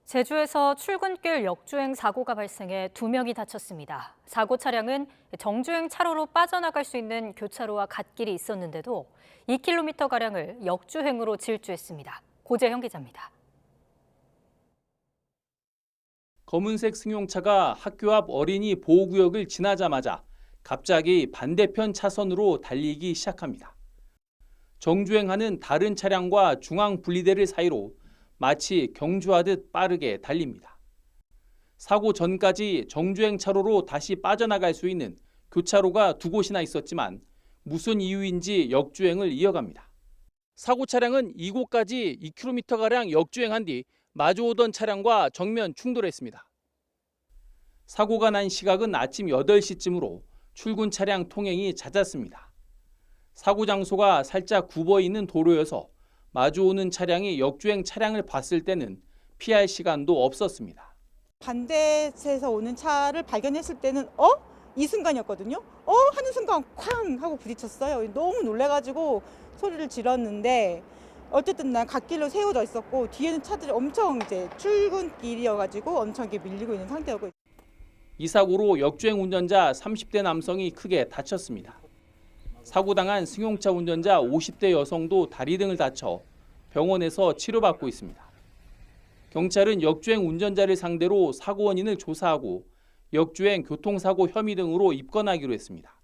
제주에서 출근길 역주행 사고가 발생해 2명이 다쳤습니다. 사고 차량은 정주행 차로로 빠져나갈 수 있는 교차로와 갓길이 있었는데도 2km가량을 역주행으로 질주했습니다. 고재형 기자입니다. 검은색 승용차가 학교 앞 어린이 보호구역을 지나자마자 갑자기 반대편 차선으로 달리기 시작합니다. 정주행하는 다른 차량과 중앙 분리대를 사이로 마치 경주하듯 빠르게 달립니다. 사고 전까지 정주행 차로로 다시 빠져나갈 수 있는 교차로가 2곳이나 있었지만 무슨 이유인지 역주행을 이어갑니다. 사고 차량은 이곳까지 2km가량 역주행한 뒤 마주오던 차량과 정면 충돌했습니다. 사고가 난 시각은 아침 8시쯤으로 출근 차량 통행이 잦았습니다. 사고 장소가 살짝 굽어 있는 도로여서 마주오는 차량이 역주행 차량을 봤을 때는 피할 시간도 없었습니다. 반대에서 오는 차를 발견했을 때는 이 순간이었거든요. 하는 순간 쾅 하고 부딪혔어요. 너무 놀래가지고 소리를 질렀는데 어쨌든 난 갓길로 세워져 있었고 뒤에는 차들이 엄청 이제 출근길이어가지고 엄청 밀리고 있는 상태였고. 이 사고로 역주행 운전자 30대 남성이 크게 다쳤습니다. 사고 당한 승용차 운전자 50대 여성도 다리 등을 다쳐 병원에서 치료받고 있습니다. 경찰은 역주행 운전자를 상대로 사고 원인을 조사하고 역주행 교통사고 혐의 등으로 입건하기로 했습니다.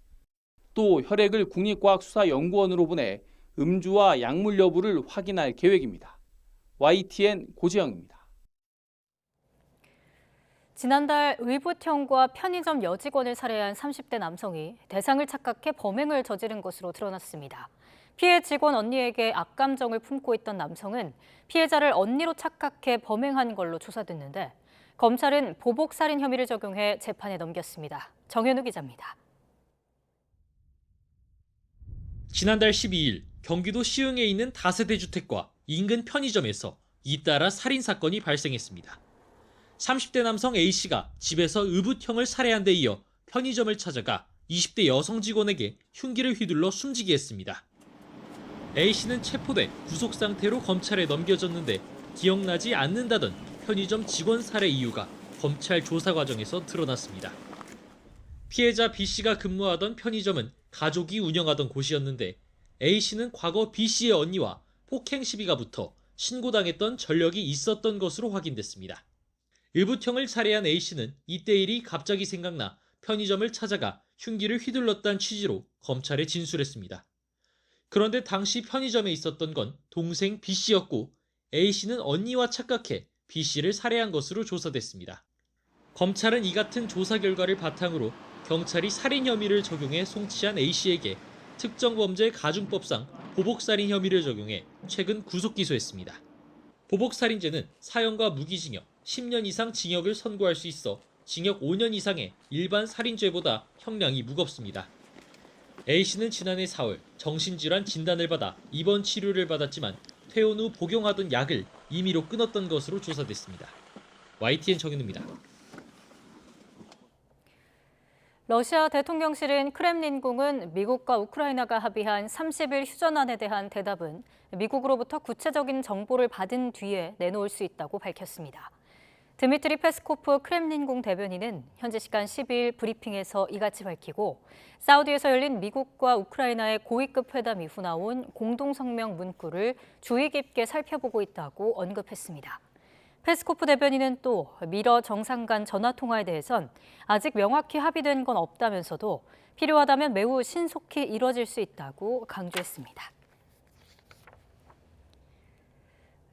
또 혈액을 국립과학수사연구원으로 보내 음주와 약물 여부를 확인할 계획입니다. YTN 고지영입니다. 지난달 의붓형과 편의점 여직원을 살해한 30대 남성이 대상을 착각해 범행을 저지른 것으로 드러났습니다. 피해 직원 언니에게 악감정을 품고 있던 남성은 피해자를 언니로 착각해 범행한 걸로 조사됐는데 검찰은 보복살인 혐의를 적용해 재판에 넘겼습니다. 정현우 기자입니다. 지난달 12일 경기도 시흥에 있는 다세대 주택과 인근 편의점에서 잇따라 살인 사건이 발생했습니다. 30대 남성 A씨가 집에서 의붓형을 살해한 데 이어 편의점을 찾아가 20대 여성 직원에게 흉기를 휘둘러 숨지게 했습니다. A씨는 체포돼 구속 상태로 검찰에 넘겨졌는데 기억나지 않는다던 편의점 직원 살해 이유가 검찰 조사 과정에서 드러났습니다. 피해자 B씨가 근무하던 편의점은 가족이 운영하던 곳이었는데 A씨는 과거 B씨의 언니와 폭행 시비가 붙어 신고당했던 전력이 있었던 것으로 확인됐습니다. 의붓형을 살해한 A씨는 이때 일이 갑자기 생각나 편의점을 찾아가 흉기를 휘둘렀다는 취지로 검찰에 진술했습니다. 그런데 당시 편의점에 있었던 건 동생 B씨였고 A씨는 언니와 착각해 B씨를 살해한 것으로 조사됐습니다. 검찰은 이 같은 조사 결과를 바탕으로 경찰이 살인 혐의를 적용해 송치한 A씨에게 특정범죄 가중법상 보복살인 혐의를 적용해 최근 구속 기소했습니다. 보복살인죄는 사형과 무기징역, 10년 이상 징역을 선고할 수 있어 징역 5년 이상의 일반 살인죄보다 형량이 무겁습니다. A씨는 지난해 4월 정신질환 진단을 받아 입원 치료를 받았지만 퇴원 후 복용하던 약을 임의로 끊었던 것으로 조사됐습니다. YTN 정현우입니다. 러시아 대통령실은 크렘린궁은 미국과 우크라이나가 합의한 30일 휴전안에 대한 대답은 미국으로부터 구체적인 정보를 받은 뒤에 내놓을 수 있다고 밝혔습니다. 드미트리 페스코프 크렘린궁 대변인은 현지 시간 12일 브리핑에서 이같이 밝히고 사우디에서 열린 미국과 우크라이나의 고위급 회담 이후 나온 공동성명 문구를 주의 깊게 살펴보고 있다고 언급했습니다. 페스코프 대변인은 또 미러 정상 간 전화통화에 대해선 아직 명확히 합의된 건 없다면서도 필요하다면 매우 신속히 이뤄질 수 있다고 강조했습니다.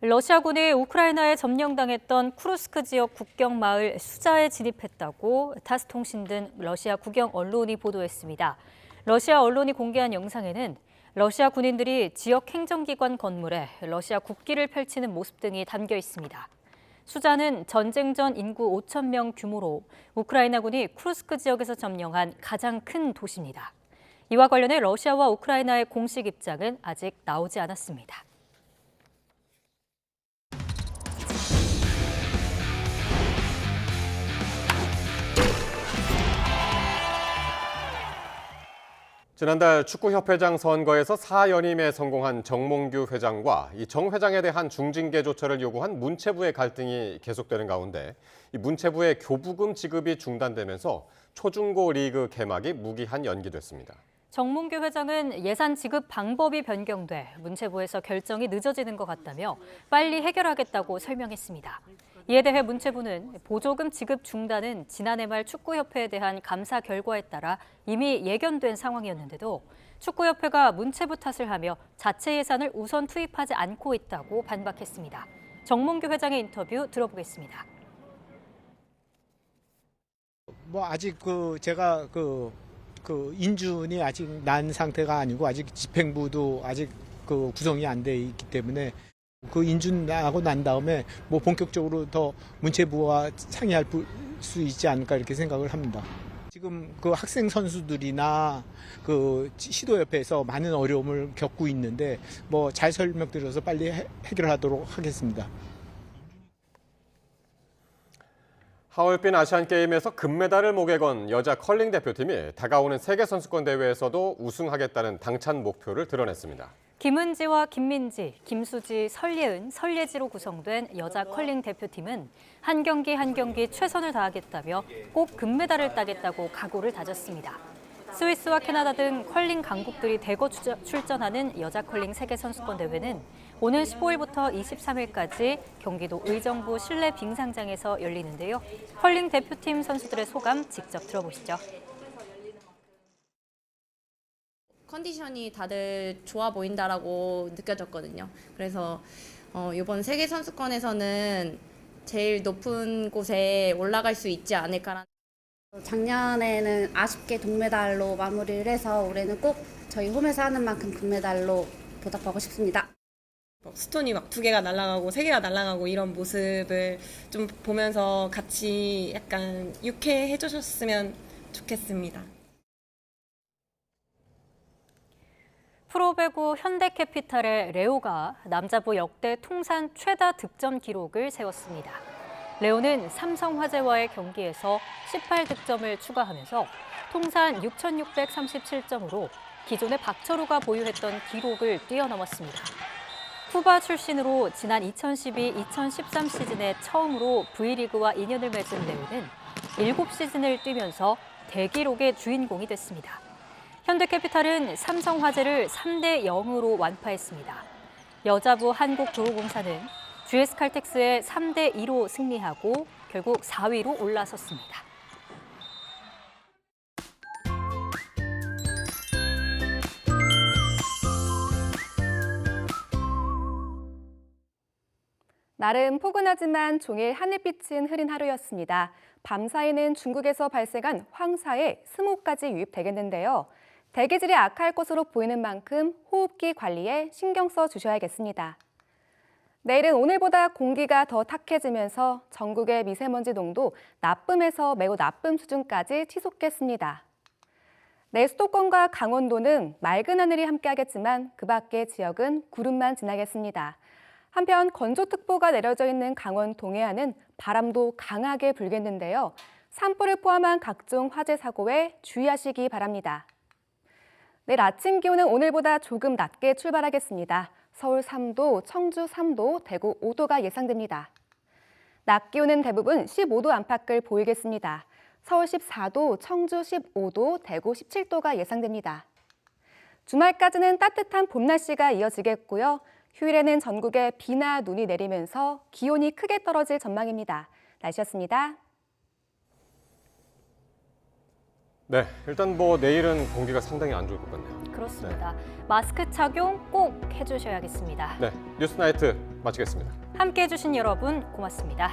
러시아군이 우크라이나에 점령당했던 쿠르스크 지역 국경 마을 수자에 진입했다고 타스 통신 등 러시아 국영 언론이 보도했습니다. 러시아 언론이 공개한 영상에는 러시아 군인들이 지역 행정기관 건물에 러시아 국기를 펼치는 모습 등이 담겨 있습니다. 수자는 전쟁 전 인구 5천 명 규모로 우크라이나군이 쿠르스크 지역에서 점령한 가장 큰 도시입니다. 이와 관련해 러시아와 우크라이나의 공식 입장은 아직 나오지 않았습니다. 지난달 축구협회장 선거에서 4연임에 성공한 정몽규 회장과 이 정 회장에 대한 중징계 조처를 요구한 문체부의 갈등이 계속되는 가운데 이 문체부의 교부금 지급이 중단되면서 초중고 리그 개막이 무기한 연기됐습니다. 정몽규 회장은 예산 지급 방법이 변경돼 문체부에서 결정이 늦어지는 것 같다며 빨리 해결하겠다고 설명했습니다. 이에 대해 문체부는 보조금 지급 중단은 지난해 말 축구협회에 대한 감사 결과에 따라 이미 예견된 상황이었는데도 축구협회가 문체부 탓을 하며 자체 예산을 우선 투입하지 않고 있다고 반박했습니다. 정몽규 회장의 인터뷰 들어보겠습니다. 아직 제가 인준이 아직 난 상태가 아니고 아직 집행부도 아직 구성이 안 돼 있기 때문에 인준하고 난 다음에 본격적으로 더 문체부와 상의할 수 있지 않을까 이렇게 생각을 합니다. 지금 학생 선수들이나 시도협회에서 많은 어려움을 겪고 있는데 잘 설명드려서 빨리 해결하도록 하겠습니다. 하얼빈 아시안게임에서 금메달을 목에 건 여자 컬링 대표팀이 다가오는 세계선수권 대회에서도 우승하겠다는 당찬 목표를 드러냈습니다. 김은지와 김민지, 김수지, 설예은, 설예지로 구성된 여자 컬링 대표팀은 한 경기 한 경기 최선을 다하겠다며 꼭 금메달을 따겠다고 각오를 다졌습니다. 스위스와 캐나다 등 컬링 강국들이 대거 출전하는 여자 컬링 세계선수권 대회는 오늘 15일부터 23일까지 경기도 의정부 실내 빙상장에서 열리는데요. 컬링 대표팀 선수들의 소감 직접 들어보시죠. 컨디션이 다들 좋아 보인다라고 느껴졌거든요. 그래서 이번 세계선수권에서는 제일 높은 곳에 올라갈 수 있지 않을까라는. 작년에는 아쉽게 동메달로 마무리를 해서 올해는 꼭 저희 홈에서 하는 만큼 금메달로 보답하고 싶습니다. 스톤이 막 2개가 날아가고 3개가 날아가고 이런 모습을 좀 보면서 같이 약간 유쾌해 주셨으면 좋겠습니다. 프로배구 현대캐피탈의 레오가 남자부 역대 통산 최다 득점 기록을 세웠습니다. 레오는 삼성화재와의 경기에서 18득점을 추가하면서 통산 6,637점으로 기존의 박철우가 보유했던 기록을 뛰어넘었습니다. 쿠바 출신으로 지난 2012-2013 시즌에 처음으로 V리그와 인연을 맺은 레오는 7시즌을 뛰면서 대기록의 주인공이 됐습니다. 현대캐피탈은 삼성화재를 3대0으로 완파했습니다. 여자부 한국도로공사는 GS칼텍스에 3대2로 승리하고 결국 4위로 올라섰습니다. 나름 포근하지만 종일 하늘빛은 흐린 하루였습니다. 밤사이는 중국에서 발생한 황사에 스모까지 유입되겠는데요. 대기질이 악할 것으로 보이는 만큼 호흡기 관리에 신경 써 주셔야겠습니다. 내일은 오늘보다 공기가 더 탁해지면서 전국의 미세먼지 농도 나쁨에서 매우 나쁨 수준까지 치솟겠습니다. 내일 수도권과 강원도는 맑은 하늘이 함께하겠지만 그 밖의 지역은 구름만 지나겠습니다. 한편 건조특보가 내려져 있는 강원 동해안은 바람도 강하게 불겠는데요. 산불을 포함한 각종 화재 사고에 주의하시기 바랍니다. 내일 아침 기온은 오늘보다 조금 낮게 출발하겠습니다. 서울 3도, 청주 3도, 대구 5도가 예상됩니다. 낮 기온은 대부분 15도 안팎을 보이겠습니다. 서울 14도, 청주 15도, 대구 17도가 예상됩니다. 주말까지는 따뜻한 봄 날씨가 이어지겠고요. 휴일에는 전국에 비나 눈이 내리면서 기온이 크게 떨어질 전망입니다. 날씨였습니다. 네, 일단 내일은 공기가 상당히 안 좋을 것 같네요. 그렇습니다. 마스크 착용 꼭 해주셔야겠습니다. 네, 뉴스나이트 마치겠습니다. 함께해 주신 여러분 고맙습니다.